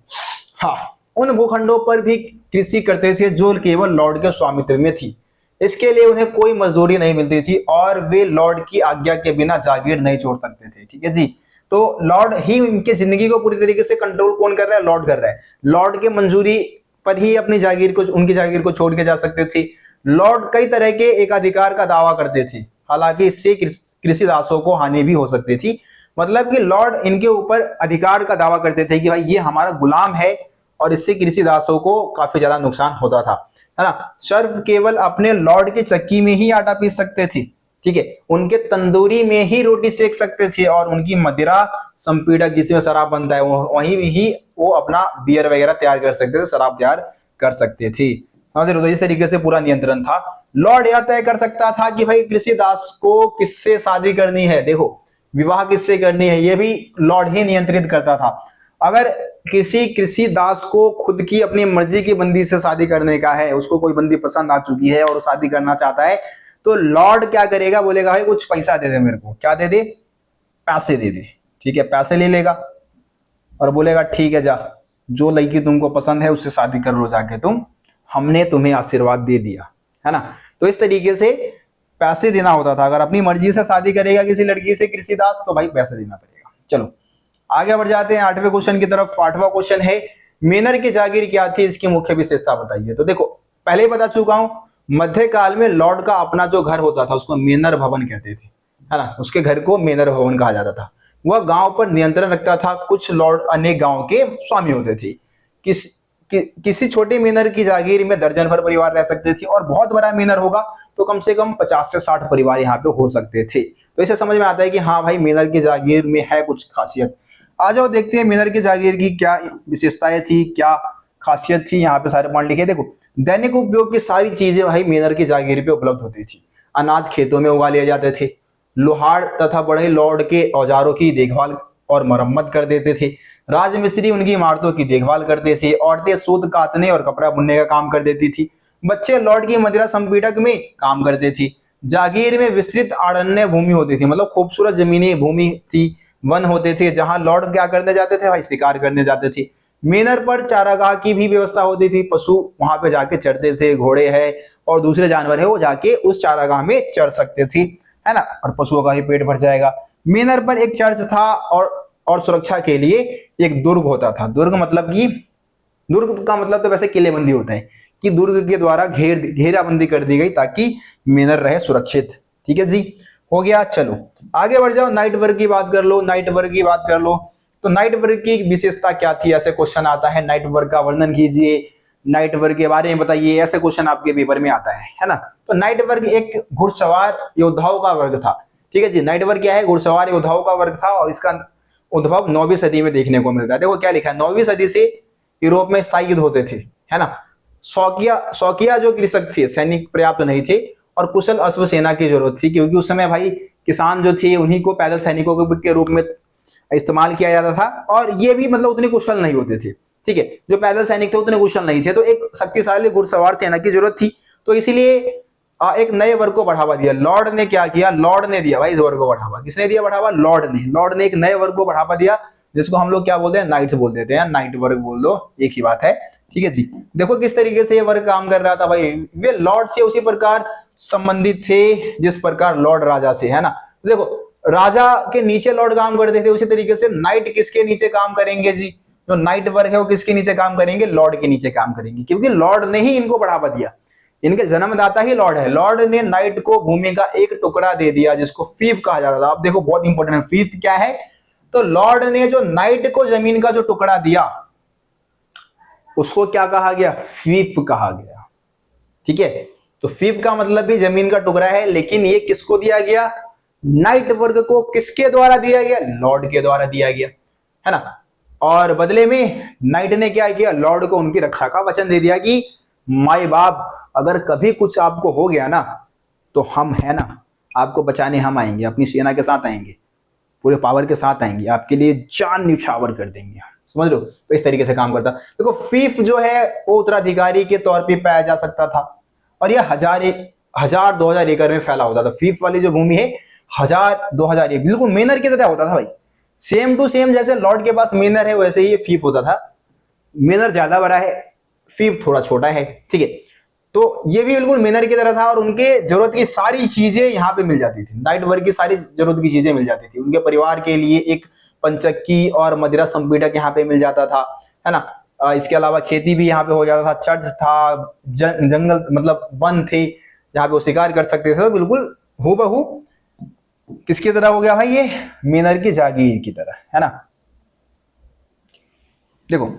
हाँ, उन भूखंडों पर भी कृषि करते थे जो केवल लॉर्ड के स्वामित्व में थी। इसके लिए उन्हें कोई मजदूरी नहीं मिलती थी और वे लॉर्ड की आज्ञा के बिना जागीर नहीं छोड़ सकते थे। ठीक है जी। तो लॉर्ड ही इनकी जिंदगी को पूरी तरीके से कंट्रोल कौन कर रहा है? लॉर्ड कर रहा है। लॉर्ड के मंजूरी पर ही अपनी जागीर को, उनकी जागीर को छोड़ के जा सकते थे। लॉर्ड कई तरह के एकाधिकार का दावा करते थे, हालांकि इससे कृषि दासों को हानि भी हो सकती थी। मतलब कि लॉर्ड इनके ऊपर अधिकार का दावा करते थे कि भाई ये हमारा गुलाम है, और इससे कृषि दासों को काफी ज्यादा नुकसान होता था, है ना। सर्फ केवल अपने लॉर्ड की चक्की में ही आटा पीस सकते थे, ठीक है, उनके तंदूरी में ही रोटी सेक सकते थे, और उनकी मदिरा संपीड़क जिसमें शराब बनता है वहीं ही वो अपना बियर वगैरह तैयार कर सकते थे, शराब तैयार कर सकते थे। समझ रहे हो? तो इस तरीके से पूरा नियंत्रण था। लॉर्ड यह तय कर सकता था कि भाई कृषि दास को किससे शादी करनी है, देखो विवाह किससे करनी है, ये भी लॉर्ड ही नियंत्रित करता था। अगर किसी कृषि दास को खुद की अपनी मर्जी की बंदी से शादी करने का है, उसको कोई बंदी पसंद आ चुकी है और शादी करना चाहता है, तो लॉर्ड क्या करेगा? बोलेगा भाई कुछ पैसा दे दे मेरे को। क्या दे दे? पैसे दे दे। ठीक है, पैसे ले लेगा और बोलेगा ठीक है, जा जो लड़की तुमको पसंद है उससे शादी कर लो जाके तुम, हमने तुम्हें आशीर्वाद दे दिया, है ना। तो इस तरीके से पैसे देना होता था। अगर अपनी मर्जी से शादी करेगा किसी लड़की से कृषि दास, तो भाई पैसे देना पड़ेगा। चलो आगे बढ़ जाते हैं 8वें क्वेश्चन की तरफ। 8वां क्वेश्चन है, मेनर की जागीर क्या थी, इसकी मुख्य विशेषता बताइए। तो देखो पहले ही बता चुका हूं, मध्यकाल में लॉर्ड का अपना जो घर होता था उसको मेनर भवन कहते थे, है ना। उसके घर को मेनर भवन कहा जाता था। वह गांव पर नियंत्रण रखता था। कुछ लॉर्ड अनेक गांव के स्वामी होते थे। किसी छोटे मेनर की जागीर में दर्जन भर परिवार रह सकते थे, और बहुत बड़ा मेनर होगा तो कम से कम 50 से 60 परिवार यहाँ पे हो सकते थे। तो इसे समझ में आता है कि हाँ भाई मेनर की जागीर में है कुछ खासियत। आ जाओ देखते हैं मेनर की जागीर की क्या विशेषताएं थी, क्या खासियत थी। यहाँ पे सारे पॉइंट लिखे। देखो दैनिक उपयोग की सारी चीजें भाई मेनर की जागीर पे उपलब्ध होती थी। अनाज खेतों में उगा लिए जाते थे। लोहार तथा बड़े लॉर्ड के औजारों की देखभाल और मरम्मत कर देते थे। राजमिस्त्री उनकी इमारतों की देखभाल करते थे। औरतें सूत काटने और कपड़ा बुनने का काम कर देती थी। बच्चे लॉर्ड की मदिरा संपीड़क में काम करते थे। जागीर में विस्तृत आरण्य भूमि होती थी, मतलब खूबसूरत जमीनी भूमि थी, वन होते थे, जहां लॉर्ड क्या करने जाते थे भाई? शिकार करने जाते थे। मेनर पर चारागाह की भी व्यवस्था होती थी। पशु वहां पे जाके चढ़ते थे, घोड़े है और दूसरे जानवर है वो जाके उस चारागाह में चढ़ सकते थे, है ना, और पशुओं का ही पेट भर जाएगा। मेनर पर एक चर्च था और सुरक्षा के लिए एक दुर्ग होता था। दुर्ग मतलब कि, दुर्ग का मतलब तो वैसे किलेबंदी होता है, कि दुर्ग के द्वारा घेराबंदी कर दी गई ताकि मेनर रहे सुरक्षित। ठीक है जी, हो गया। चलो आगे बढ़ जाओ, नाइट वर्क की बात कर लो। नाइट वर्क की बात कर लो तो नाइट वर्क की विशेषता क्या थी? ऐसे क्वेश्चन आता है, नाइट वर्क का वर्णन कीजिए, नाइट वर्क के बारे में बताइए, ऐसे क्वेश्चन आपके पेपर में आता है ना। तो नाइट वर्क एक घुड़सवार योद्धाओं का वर्ग था। ठीक है जी, नाइट वर्क क्या है? घुड़सवार योद्धाओं का वर्ग था, और इसका उद्भव 9वीं सदी में देखने को मिलता है। देखो क्या लिखा है, 9वीं सदी से यूरोप में स्थायी युद्ध होते थे, है ना। शौकिया जो कृषक थे, सैनिक पर्याप्त नहीं थे, और कुशल अश्व सेना की जरूरत थी, क्योंकि उस समय भाई किसान जो थे उन्हीं को पैदल सैनिकों के रूप में इस्तेमाल किया जाता था, और ये भी मतलब उतने कुशल नहीं होते थे। ठीक है, जो पैदल सैनिक थे उतने कुशल नहीं थे, तो एक शक्तिशाली घुड़सवार सेना की जरूरत थी। तो इसीलिए एक नए वर्ग को बढ़ावा दिया। लॉर्ड ने क्या किया? लॉर्ड ने दिया भाई इस वर्ग को बढ़ावा। किसने दिया बढ़ावा? लॉर्ड ने एक नए वर्ग को बढ़ावा दिया, जिसको हम लोग क्या बोलते हैं? नाइट्स बोल देते हैं, नाइट वर्ग बोल दो, एक ही बात है। ठीक है जी, देखो किस तरीके से ये वर्ग काम कर रहा था भाई। वे लॉर्ड से उसी प्रकार संबंधित थे जिस प्रकार लॉर्ड राजा से, है ना। देखो राजा के नीचे लॉर्ड काम करते थे, उसी तरीके से नाइट किसके नीचे काम करेंगे जी? जो नाइट वर्ग है वो किसके नीचे काम करेंगे? लॉर्ड के नीचे काम करेंगे, क्योंकि लॉर्ड ने ही इनको बढ़ावा दिया। इनके जन्मदाता ही लॉर्ड है। लॉर्ड ने नाइट को भूमि का एक टुकड़ा दे दिया, जिसको फीफ कहा जाता था। अब देखो बहुत इंपॉर्टेंट है, फीफ क्या है? तो लॉर्ड ने जो नाइट को जमीन का जो टुकड़ा दिया उसको क्या कहा गया? फीफ कहा गया। ठीक है, तो फीफ का मतलब भी जमीन का टुकड़ा है, लेकिन ये किसको दिया गया? नाइट वर्ग को। किसके द्वारा दिया गया? लॉर्ड के द्वारा दिया गया, है ना। और बदले में नाइट ने क्या किया? लॉर्ड को उनकी रक्षा का वचन दे दिया कि माई बाप अगर कभी कुछ आपको हो गया ना, तो हम है ना आपको बचाने हम आएंगे, अपनी सेना के साथ आएंगे, पूरे पावर के साथ आएंगे, आपके लिए जान न्यौछावर कर देंगे। समझ लो, तो इस तरीके से काम करता। देखो फीफ जो है वो उत्तराधिकारी के तौर पे पाया जा सकता था, और यह 1000-2000 एकड़ में फैला होता था। फीफ वाली जो भूमि है 1000-2000 एकड़, बिल्कुल मेनर की तरह होता था भाई। सेम टू सेम जैसे लॉर्ड के पास मेनर है वैसे ही ये फीफ होता था। मिनर ज्यादा बड़ा है, फीब थोड़ा छोटा है, ठीक है। तो ये भी बिल्कुल मिनर की तरह था और उनके जरूरत की सारी चीजें यहाँ पे मिल जाती थी, नाइट वर्क की सारी जरूरत की चीजें मिल जाती थी। उनके परिवार के लिए एक पंचक्की और मदिरा संपीड़क यहाँ पे मिल जाता था, है ना। इसके अलावा खेती भी यहाँ पे हो जाता था, चर्च था, जंगल मतलब वन थे जहाँ पे वो शिकार कर सकते थे। तो बिल्कुल हूबहू किसकी तरह हो गया भाई, ये मिनर की जागीर की तरह, है ना। देखो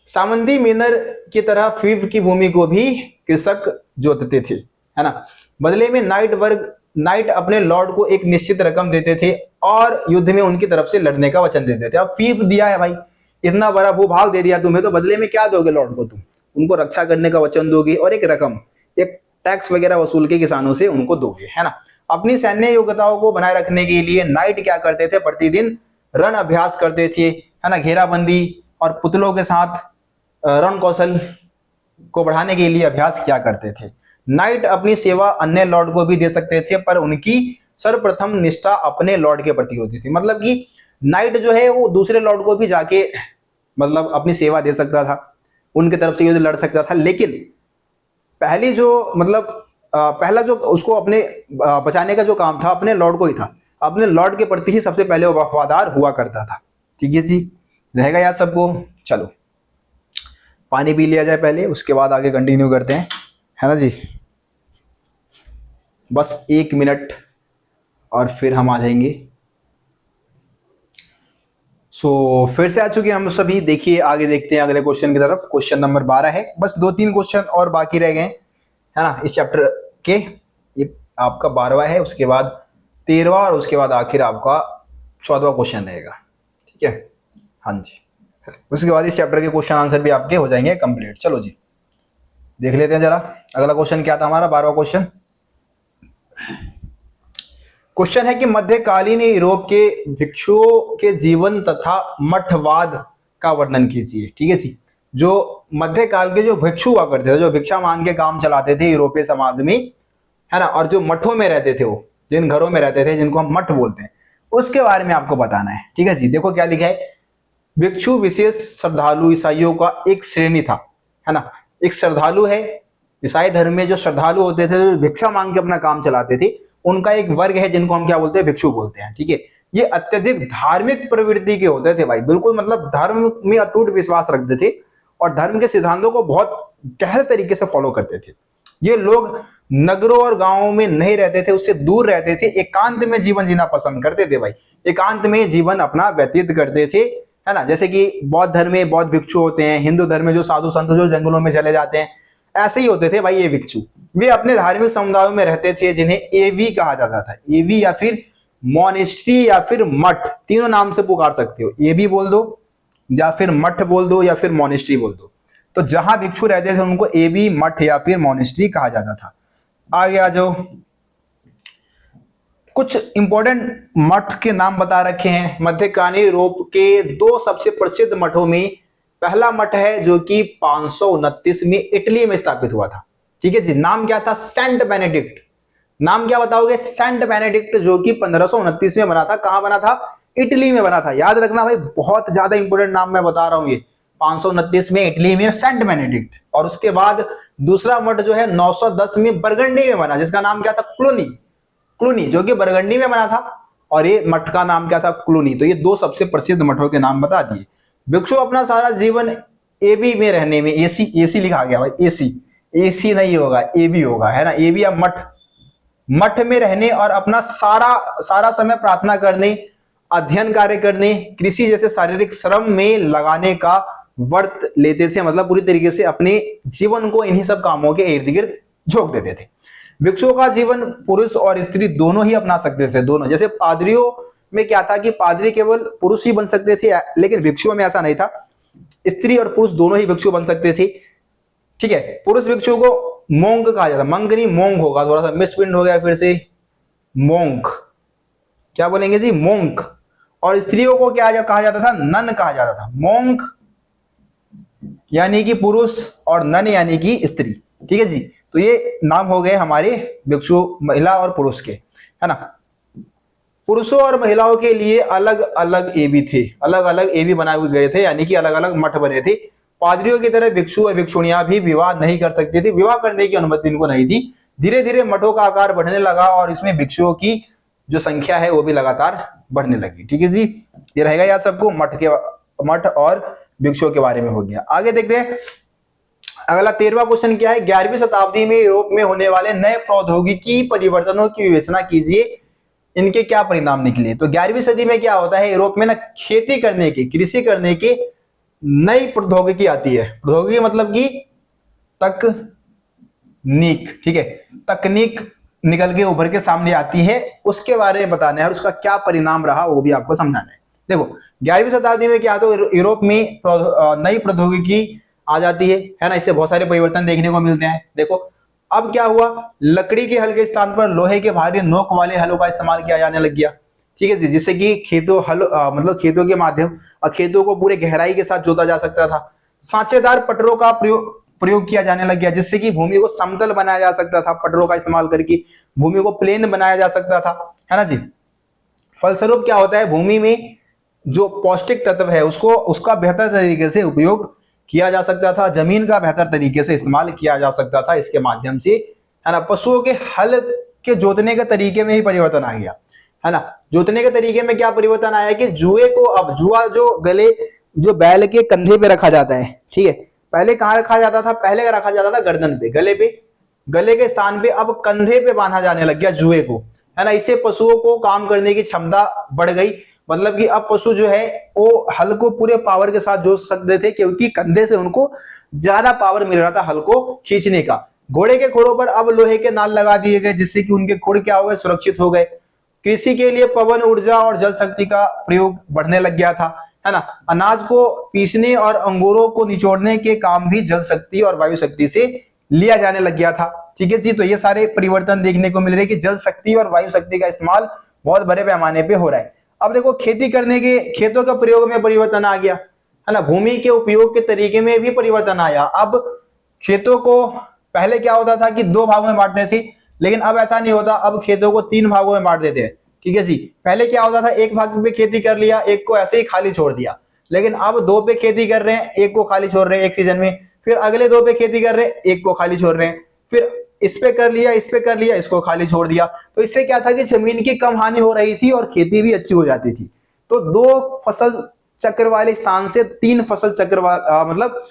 सामंती मिनर की तरह फीब की भूमि को भी कृषक जोतते थे, है ना। बदले में नाइट अपने लॉर्ड को एक निश्चित रकम देते थे और युद्ध में उनकी तरफ से लड़ने का वचन देते थे। अब फीब दिया है भाई, इतना बड़ा भूभाग दे दिया तुम्हें, तो बदले में क्या दोगे लॉर्ड को? तुम उनको रक्षा करने का वचन दोगे और एक रकम, एक टैक्स वगैरह वसूल के किसानों से उनको दोगे, है ना। अपनी सैन्य योग्यताओं को बनाए रखने के लिए नाइट क्या करते थे, प्रतिदिन रण अभ्यास करते थे, है ना। घेराबंदी और पुतलों के साथ रण कौशल को बढ़ाने के लिए अभ्यास किया करते थे। नाइट अपनी सेवा अन्य लॉर्ड को भी दे सकते थे, पर उनकी सर्वप्रथम निष्ठा अपने लॉर्ड के प्रति होती थी। मतलब कि नाइट जो है वो दूसरे लॉर्ड को भी जाके मतलब अपनी सेवा दे सकता था, उनकी तरफ से युद्ध लड़ सकता था, लेकिन पहली जो मतलब पहला जो उसको अपने बचाने का जो काम था अपने लॉर्ड को ही था, अपने लॉर्ड के प्रति ही सबसे पहले वो वफादार हुआ करता था। ठीक है जी, रहेगा याद सबको। चलो पानी पी लिया जाए पहले, उसके बाद आगे कंटिन्यू करते हैं, है ना जी। बस 1 मिनट और फिर हम आ जाएंगे। फिर से आ चुके हैं हम सभी। देखिए आगे देखते हैं अगले क्वेश्चन की तरफ। क्वेश्चन नंबर 12 है, बस 2-3 क्वेश्चन और बाकी रह गए, है ना, इस चैप्टर के। ये आपका 12वां है, उसके बाद 13वां और उसके बाद आखिर आपका 14वां क्वेश्चन रहेगा, ठीक है। हाँ जी, उसके बाद इस चैप्टर के क्वेश्चन आंसर भी आपके हो जाएंगे कंप्लीट। चलो जी देख लेते हैं जरा अगला क्वेश्चन क्या था हमारा 12वां क्वेश्चन। क्वेश्चन है कि मध्यकालीन यूरोप के भिक्षुओं के जीवन तथा मठवाद का वर्णन कीजिए। ठीक है जी, जो मध्यकाल के जो भिक्षु हुआ करते थे, जो भिक्षा मांग के काम चलाते थे यूरोपीय समाज में, है ना, और जो मठों में रहते थे, वो जिन घरों में रहते थे जिनको हम मठ बोलते हैं, उसके बारे में आपको बताना है। ठीक है जी, देखो क्या लिखा है। भिक्षु विशेष श्रद्धालु ईसाइयों का एक श्रेणी था, है ना। एक श्रद्धालु है, ईसाई धर्म में जो श्रद्धालु होते थे, जो भिक्षा मांग के अपना काम चलाते थे, उनका एक वर्ग है जिनको हम क्या बोलते हैं, भिक्षु बोलते हैं। ठीक है, ये अत्यधिक धार्मिक प्रवृत्ति के होते थे भाई, बिल्कुल मतलब धर्म में अटूट विश्वास रखते थे और धर्म के सिद्धांतों को बहुत गहरे तरीके से फॉलो करते थे। ये लोग नगरों और गांवों में नहीं रहते थे, उससे दूर रहते थे, एकांत में जीवन जीना पसंद करते थे भाई, एकांत में जीवन अपना व्यतीत करते थे, है ना। जैसे कि बौद्ध धर्म में बौद्ध भिक्षु होते हैं, हिंदू धर्म में जो साधु संत जो जंगलों में चले जाते हैं, ऐसे ही होते थे भाई ये भिक्षु। वे अपने धार्मिक समुदायों में रहते थे जिन्हें एवी कहा जाता था। एवी या फिर मॉनेस्ट्री या फिर मठ, तीनों नाम से पुकार सकते हो, एवी बोल दो या फिर मठ बोल दो या फिर मॉनेस्ट्री बोल दो। तो जहां भिक्षु रहते थे उनको एवी, मठ या फिर मॉनेस्ट्री कहा जाता था। आगे आ जाओ, कुछ इंपॉर्टेंट मठ के नाम बता रखे हैं। मध्यकालीन यूरोप के 2 सबसे प्रसिद्ध मठों में पहला मठ है जो कि 529 में इटली में स्थापित हुआ था। ठीक है जी, नाम क्या था, सेंट बेनेडिक्ट। नाम क्या बताओगे, सेंट बेनेडिक्ट, जो कि 1529 में बना था। कहां बना था, इटली में बना था। याद रखना भाई, बहुत ज्यादा इंपॉर्टेंट नाम मैं बता रहा हूं। ये 529 में इटली में सेंट बेनेडिक्ट, और उसके बाद दूसरा मठ जो है 910 में बरगंडी में बना, जिसका नाम क्या था, क्लूनी, जो कि बरगंडी में बना था, और ये मठ का नाम क्या था, क्लूनी। तो ये 2 सबसे प्रसिद्ध मठों के नाम बता दिए। भिक्षु अपना सारा जीवन एबी में रहने में, एसी लिखा गया भाई, एसी नहीं होगा, एबी होगा, है ना। एबी या मठ में रहने और अपना सारा समय प्रार्थना करने, अध्ययन कार्य करने, कृषि जैसे शारीरिक श्रम में लगाने का व्रत लेते थे। मतलब पूरी तरीके से अपने जीवन को इन्हीं सब कामों के इर्द गिर्द झोंक देते थे। भिक्षुओं का जीवन पुरुष और स्त्री दोनों ही अपना सकते थे, दोनों। जैसे पादरियों में क्या था कि पादरी केवल पुरुष ही बन सकते थे, लेकिन भिक्षुओं में ऐसा नहीं था, स्त्री और पुरुष दोनों ही भिक्षु बन सकते थे। ठीक है, पुरुष भिक्षु को मोंग कहा जाता, मंग नहीं मोंग होगा, थोड़ा सा मिसप्रिंट हो गया फिर से, मोंग क्या बोलेंगे जी, मोंग। और स्त्रियों को क्या कहा जाता था, नन कहा जाता था। मोंग यानी कि पुरुष और नन यानी कि स्त्री। ठीक है जी, तो ये नाम हो गए हमारे भिक्षु, महिला और पुरुष के, है ना। पुरुषों और महिलाओं के लिए अलग अलग एबी थे, अलग अलग एबी बनाए हुए गए थे, यानी कि अलग अलग मठ बने थे पादरियों की तरह भिक्षु और भिक्षुणियां भी विवाह नहीं कर सकती थी, विवाह करने की अनुमति इनको नहीं थी। धीरे धीरे मठों का आकार बढ़ने लगा और इसमें भिक्षुओं की जो संख्या है वो भी लगातार बढ़ने लगी। ठीक है जी, ये रहेगा याद सबको, मठ और भिक्षुओं के बारे में हो गया। आगे देखते हैं अगला 13वां क्वेश्चन क्या है, 11वीं शताब्दी में यूरोप में होने वाले नए प्रौद्योगिकी परिवर्तनों की विवेचना कीजिए, इनके क्या परिणाम निकले। तो 11वीं सदी में क्या होता है, यूरोप में ना खेती करने की, कृषि करने की नई प्रौद्योगिकी आती है। प्रौद्योगिकी मतलब की तकनीक, ठीक है, तकनीक निकल के उभर के सामने आती है, उसके बारे में बताना है और उसका क्या परिणाम रहा वो भी आपको समझाना है। देखो 11वीं शताब्दी में क्या, तो यूरोप में नई प्रौद्योगिकी आ जाती है ना, इससे बहुत सारे परिवर्तन देखने को मिलते हैं। देखो अब क्या हुआ, लकड़ी के हल के स्थान पर लोहे के भारी नोक वाले हलों का इस्तेमाल किया जाने लग गया। ठीक है जी, जिससे कि मतलब खेतों के माध्यम और खेतों को पूरे गहराई के साथ जोता जा सकता था। सांचेदार पटरों का प्रयोग किया जाने लग गया, जिससे कि भूमि को समतल बनाया जा सकता था, पटरों का इस्तेमाल करके भूमि को प्लेन बनाया जा सकता था, है ना जी। फलस्वरूप क्या होता है, भूमि में जो पौष्टिक तत्व है उसका बेहतर तरीके से उपयोग किया जा सकता था, जमीन का बेहतर तरीके से इस्तेमाल किया जा सकता था इसके माध्यम से, है ना। पशुओं के हल के जोतने के तरीके में ही परिवर्तन आ गया, है ना। जोतने के तरीके में क्या परिवर्तन आया कि जुए को, अब जुआ जो बैल के कंधे पे रखा जाता है, ठीक है, पहले कहाँ रखा जाता था, पहले रखा जाता था गर्दन पे, गले के स्थान पे अब कंधे पे बांधा जाने लग गया जुए को, है ना। इससे पशुओं को काम करने की क्षमता बढ़ गई, मतलब कि अब पशु जो है वो हल को पूरे पावर के साथ जोत सकते थे, क्योंकि कंधे से उनको ज्यादा पावर मिल रहा था हल को खींचने का। घोड़े के खोरों पर अब लोहे के नाल लगा दिए गए, जिससे कि उनके खोर क्या हो गए, सुरक्षित हो गए। कृषि के लिए पवन ऊर्जा और जल शक्ति का प्रयोग बढ़ने लग गया था, है ना। अनाज को पीसने और अंगूरों को निचोड़ने के काम भी जल शक्ति और वायु शक्ति से लिया जाने लग गया था। ठीक है जी, तो ये सारे परिवर्तन देखने को मिल रहे कि जल शक्ति और वायु शक्ति का इस्तेमाल बहुत बड़े पैमाने पे हो रहा है। अब देखो खेती करने के, खेतों का प्रयोग में परिवर्तन आ गया, है ना। भूमि के उपयोग के तरीके में भी परिवर्तन आया। अब खेतों को पहले क्या होता था कि 2 भागों में बांटते थे, लेकिन अब ऐसा नहीं होता, अब खेतों को 3 भागों में बांट देते हैं। ठीक है जी, पहले क्या होता था, एक भाग पे खेती कर लिया, एक को ऐसे ही खाली छोड़ दिया, लेकिन अब 2 पे खेती कर रहे हैं, एक को खाली छोड़ रहे हैं एक सीजन में, फिर अगले 2 पे खेती कर रहे हैं, एक को खाली छोड़ रहे हैं, फिर इस पे कर लिया, इस पे कर लिया, इसको खाली छोड़ दिया। तो इससे क्या था कि जमीन की कम हानि हो रही थी और खेती भी अच्छी हो जाती थी। तो 2 फसल चक्र वाले स्थान से 3 फसल चक्र मतलब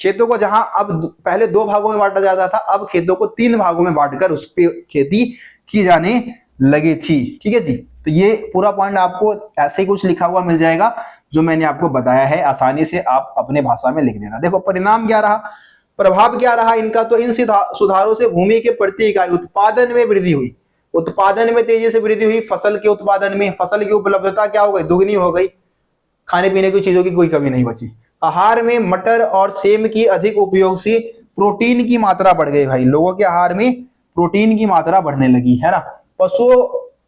खेतों को जहां अब पहले 2 भागों में बांटा जाता था, अब खेतों को 3 भागों में बांटकर उस पर खेती की जाने लगी थी। ठीक है जी, तो ये पूरा पॉइंट आपको ऐसे ही कुछ लिखा हुआ मिल जाएगा जो मैंने आपको बताया है, आसानी से आप अपने भाषा में लिख देना। देखो परिणाम क्या रहा, प्रभाव क्या रहा इनका, तो इन सुधारों से भूमि के प्रति इकाई उत्पादन में वृद्धि हुई, उत्पादन में तेजी से वृद्धि हुई, फसल के उत्पादन में, फसल की उपलब्धता क्या हो गई, दुगनी हो गई, खाने पीने की चीजों की कोई कमी नहीं बची। आहार में मटर और सेम की अधिक उपयोग से प्रोटीन की मात्रा बढ़ गई, भाई लोगों के आहार में प्रोटीन की मात्रा बढ़ने लगी, है ना। पशुओं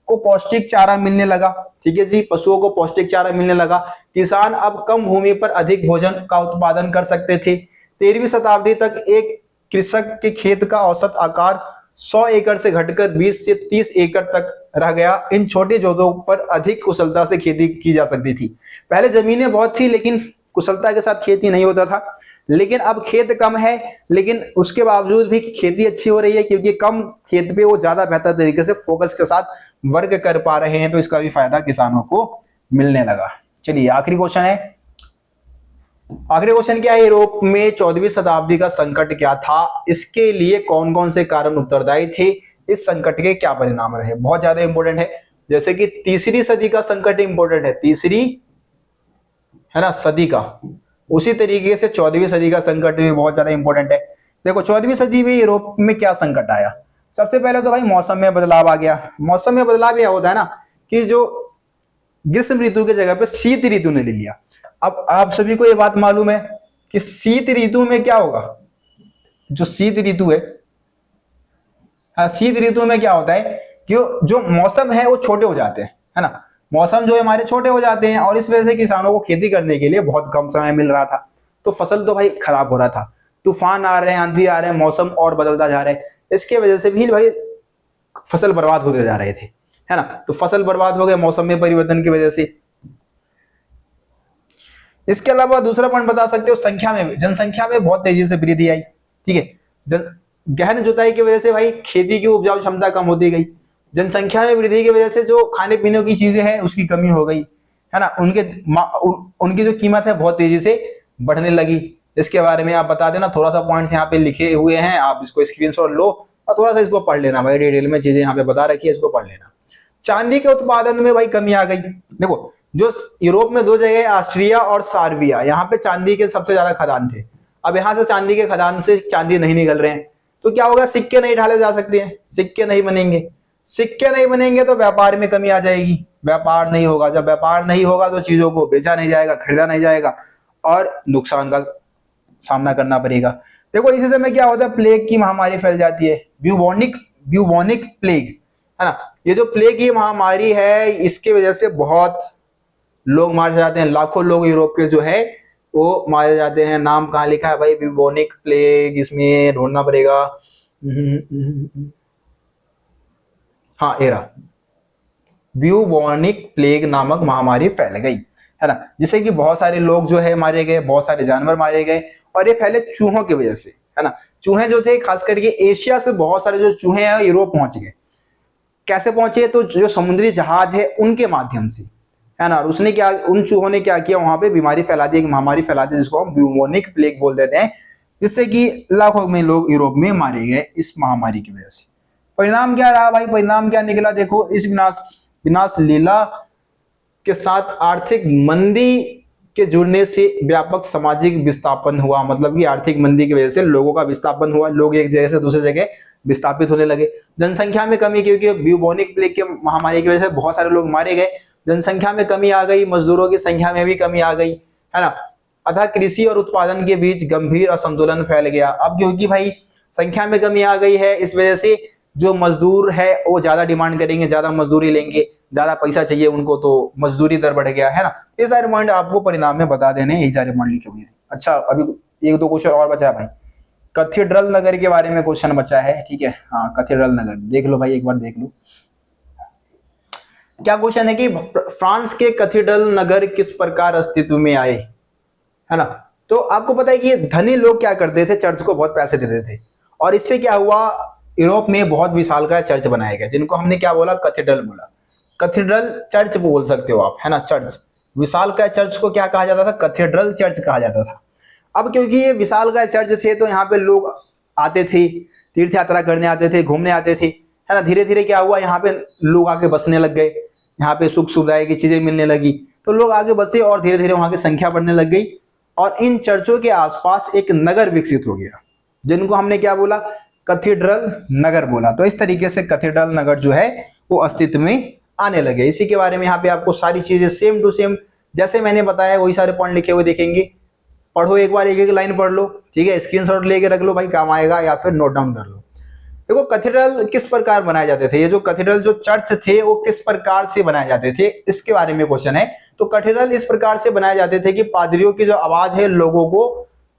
को पौष्टिक चारा मिलने लगा, ठीक है जी, पशुओं को पौष्टिक चारा मिलने लगा। किसान अब कम भूमि पर अधिक भोजन का उत्पादन कर सकते थे। 13वीं शताब्दी तक एक कृषक के खेत का औसत आकार 100 एकड़ से घटकर 20 से 30 एकड़ तक रह गया। इन छोटे जोतों पर अधिक कुशलता से खेती की जा सकती थी। पहले जमीनें बहुत थी लेकिन कुशलता के साथ खेती नहीं होता था, लेकिन अब खेत कम है लेकिन उसके बावजूद भी खेती अच्छी हो रही है, क्योंकि कम खेत पे वो ज्यादा बेहतर तरीके से फोकस के साथ वर्क कर पा रहे हैं, तो इसका भी फायदा किसानों को मिलने लगा। चलिए आखिरी क्वेश्चन है, आखिरी क्वेश्चन क्या है, यूरोप में 14वीं शताब्दी का संकट क्या था, इसके लिए कौन कौन से कारण उत्तरदायी थे, इस संकट के क्या परिणाम रहे। बहुत ज्यादा इंपॉर्टेंट है, जैसे कि तीसरी सदी का संकट इंपॉर्टेंट है, तीसरी है ना सदी का, उसी तरीके से 14वीं सदी का संकट भी बहुत ज्यादा इंपॉर्टेंट है। देखो 14वीं सदी में यूरोप में क्या संकट आया, सबसे पहले तो भाई मौसम में बदलाव आ गया। मौसम में बदलाव यह होता है ना कि जो ग्रीष्म ऋतु की जगह पे शीत ऋतु ने ले लिया। अब आप सभी को यह बात मालूम है कि शीत ऋतु में क्या होगा, जो शीत ऋतु है, हाँ शीत ऋतु में क्या होता है कि जो मौसम है वो छोटे हो जाते हैं, है ना, मौसम जो है हमारे छोटे हो जाते हैं और इस वजह से किसानों को खेती करने के लिए बहुत कम समय मिल रहा था, तो फसल तो भाई खराब हो रहा था, तूफान आ रहे हैं, आंधी आ रहे हैं, मौसम और बदलता जा रहा है, इसके वजह से भी भाई फसल बर्बाद होते जा रहे थे, है ना। तो फसल बर्बाद हो गए मौसम में परिवर्तन की वजह से। इसके अलावा दूसरा पॉइंट बता सकते हो, संख्या में, जनसंख्या में बहुत तेजी से वृद्धि आई। ठीक है, गहन जुताई की वजह से भाई खेती की उपजाऊ क्षमता कम होती गई। जनसंख्या में वृद्धि की वजह से जो खाने पीने की चीजें हैं उसकी कमी हो गई, है ना। उनकी जो कीमत है बहुत तेजी से बढ़ने लगी। इसके बारे में आप बता देना, थोड़ा सा पॉइंट्स यहाँ पे लिखे हुए हैं, आप इसको स्क्रीनशॉट लो और थोड़ा सा इसको पढ़ लेना भाई, डिटेल में चीजें यहाँ पे बता रखी है, इसको पढ़ लेना। चांदी के उत्पादन में भाई कमी आ गई। देखो, जो यूरोप में दो जगह, ऑस्ट्रिया और सार्बिया, यहाँ पे चांदी के सबसे ज्यादा खदान थे। अब यहाँ से चांदी के खदान से चांदी नहीं निकल रहे हैं, तो क्या होगा, सिक्के नहीं ढाले जा सकते हैं, सिक्के नहीं बनेंगे। सिक्के नहीं बनेंगे तो व्यापार में कमी आ जाएगी, व्यापार नहीं होगा। जब व्यापार नहीं होगा तो चीजों को बेचा नहीं जाएगा, खरीदा नहीं जाएगा और नुकसान का सामना करना पड़ेगा। देखो, इसी समय क्या होता है, प्लेग की महामारी फैल जाती है, ब्यूबोनिक प्लेग, है ना। ये जो प्लेग की महामारी है, इसके वजह से बहुत लोग मारे जाते हैं, लाखों लोग यूरोप के जो है वो मारे जाते हैं। नाम कहाँ लिखा है भाई, ब्यूबोनिक प्लेग, इसमें ढूंढना पड़ेगा। हाँ, एरा ब्यूबोनिक प्लेग नामक महामारी फैल गई, है ना, जिससे कि बहुत सारे लोग जो है मारे गए, बहुत सारे जानवर मारे गए, और ये फैले चूहों की वजह से, है ना। चूहे जो थे, खास करके एशिया से बहुत सारे जो चूहे हैं यूरोप पहुंच गए। कैसे पहुंचे, तो जो समुद्री जहाज है उनके माध्यम से, है ना। और उसने क्या, उन चूहों ने क्या किया, वहां पे बीमारी फैला दी, एक महामारी फैला दी, जिसको हम ब्यूबोनिक प्लेग बोल देते हैं, जिससे कि लाखों में लोग यूरोप में मारे गए इस महामारी की वजह से। परिणाम क्या रहा भाई, परिणाम क्या निकला, देखो, इस विनाश लीला के साथ आर्थिक मंदी के जुड़ने से व्यापक सामाजिक विस्थापन हुआ। मतलब कि आर्थिक मंदी की वजह से लोगों का विस्थापन हुआ, लोग एक जगह से दूसरे जगह विस्थापित होने लगे। जनसंख्या में कमी, क्योंकि ब्यूबोनिक प्लेग के महामारी की वजह से बहुत सारे लोग मारे गए, जनसंख्या में कमी आ गई, मजदूरों की संख्या में भी कमी आ गई, है ना। अतः कृषि और उत्पादन के बीच गंभीर असंतुलन फैल गया। अब क्योंकि भाई संख्या में कमी आ गई है, इस वजह से जो मजदूर है वो ज्यादा डिमांड करेंगे, ज्यादा मजदूरी लेंगे, ज्यादा पैसा चाहिए उनको, तो मजदूरी दर बढ़ गया, है ना। ये सारे पॉइंट आपको परिणाम में बता देने, यही सारे पॉइंट लिखे हुए हैं। अच्छा, अभी एक दो क्वेश्चन और बचा है भाई। कैथेड्रल नगर के बारे में क्वेश्चन बचा है, ठीक है। हाँ, कैथेड्रल नगर देख लो भाई, एक बार देख लो। क्या क्वेश्चन है कि फ्रांस के कैथेड्रल नगर किस प्रकार अस्तित्व में आए, है ना। तो आपको पता है कि धनी लोग क्या करते थे, चर्च को बहुत पैसे देते थे, और इससे क्या हुआ, यूरोप में बहुत विशालकाय चर्च बनाए गए, जिनको हमने क्या बोला, कैथेड्रल बोला। कैथेड्रल चर्च बोल सकते हो आप, है ना, चर्च। विशालकाय चर्च को क्या कहा जाता था, कैथेड्रल चर्च कहा जाता था। अब क्योंकि ये विशालकाय चर्च थे, तो यहाँ पे लोग आते थे, तीर्थ यात्रा करने आते थे, घूमने आते थे, है ना। धीरे धीरे क्या हुआ, यहाँ पे लोग आके बसने लग गए, यहाँ पे सुख सुविधाएं की चीजें मिलने लगी, तो लोग आगे बसे और धीरे धीरे वहां की संख्या बढ़ने लग गई, और इन चर्चों के आसपास एक नगर विकसित हो गया, जिनको हमने क्या बोला, कैथेड्रल नगर बोला। तो इस तरीके से कैथेड्रल नगर जो है वो अस्तित्व में आने लगे। इसी के बारे में यहाँ पे आपको सारी चीजें सेम टू सेम जैसे मैंने बताया वही सारे पॉइंट लिखे हुए दिखेंगे। पढ़ो एक बार, एक एक लाइन पढ़ लो, ठीक है, स्क्रीनशॉट लेके रख लो भाई, काम आएगा, या फिर नोट डाउन कर लो। देखो, कैथेड्रल किस प्रकार बनाए जाते थे, ये जो कैथेड्रल जो चर्च थे वो किस प्रकार से बनाए जाते थे, इसके बारे में क्वेश्चन है। तो कैथेड्रल इस प्रकार से बनाए जाते थे कि पादरियों की जो आवाज है,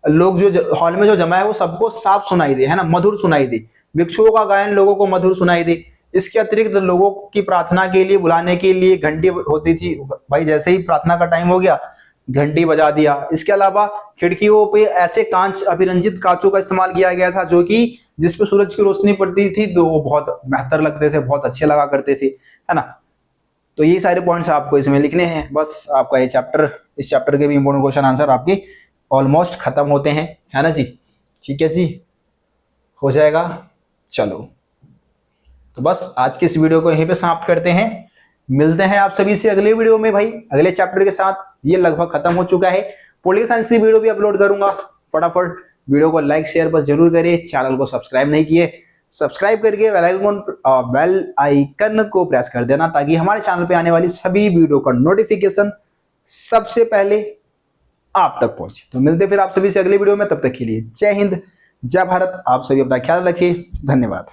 लोग जो हॉल में जो जमा है वो सबको साफ सुनाई दे, है ना, मधुर सुनाई दे, भिक्षुओं का गायन लोगों को मधुर सुनाई दे। इसके अतिरिक्त लोगों की प्रार्थना के लिए बुलाने के लिए घंटी होती थी भाई, जैसे ही प्रार्थना का टाइम हो गया घंटी बजा दिया। इसके अलावा खिड़कियों पे ऐसे कांच, अभिरंजित कांचों का इस्तेमाल किया गया था, जो कि जिसपे सूरज की रोशनी पड़ती थी तो वो बहुत बेहतर लगते थे, बहुत अच्छे लगा करते थे, है ना। तो ये सारे पॉइंट्स आपको इसमें लिखने हैं। बस आपका ये चैप्टर, इस चैप्टर के भी इंपोर्टेंट क्वेश्चन आंसर आपके ऑलमोस्ट खत्म होते हैं, है ना जी। ठीक है जी, हो जाएगा। चलो, तो बस आज की इस वीडियो को यहीं पे समाप्त करते हैं। मिलते हैं आप सभी से अगले वीडियो में भाई, अगले चैप्टर के साथ। ये लगभग खत्म हो चुका है। पॉलिटिकल साइंस की वीडियो भी अपलोड करूंगा, फटाफट वीडियो को लाइक शेयर बस जरूर करें। चैनल को सब्सक्राइब नहीं किए, सब्सक्राइब करके बेल आइकन को प्रेस कर देना, ताकि हमारे चैनल पे आने वाली सभी वीडियो का नोटिफिकेशन सबसे पहले आप तक पहुंचे। तो मिलते फिर आप सभी से अगले वीडियो में, तब तक के लिए जय हिंद, जय भारत। आप सभी अपना ख्याल रखिए, धन्यवाद।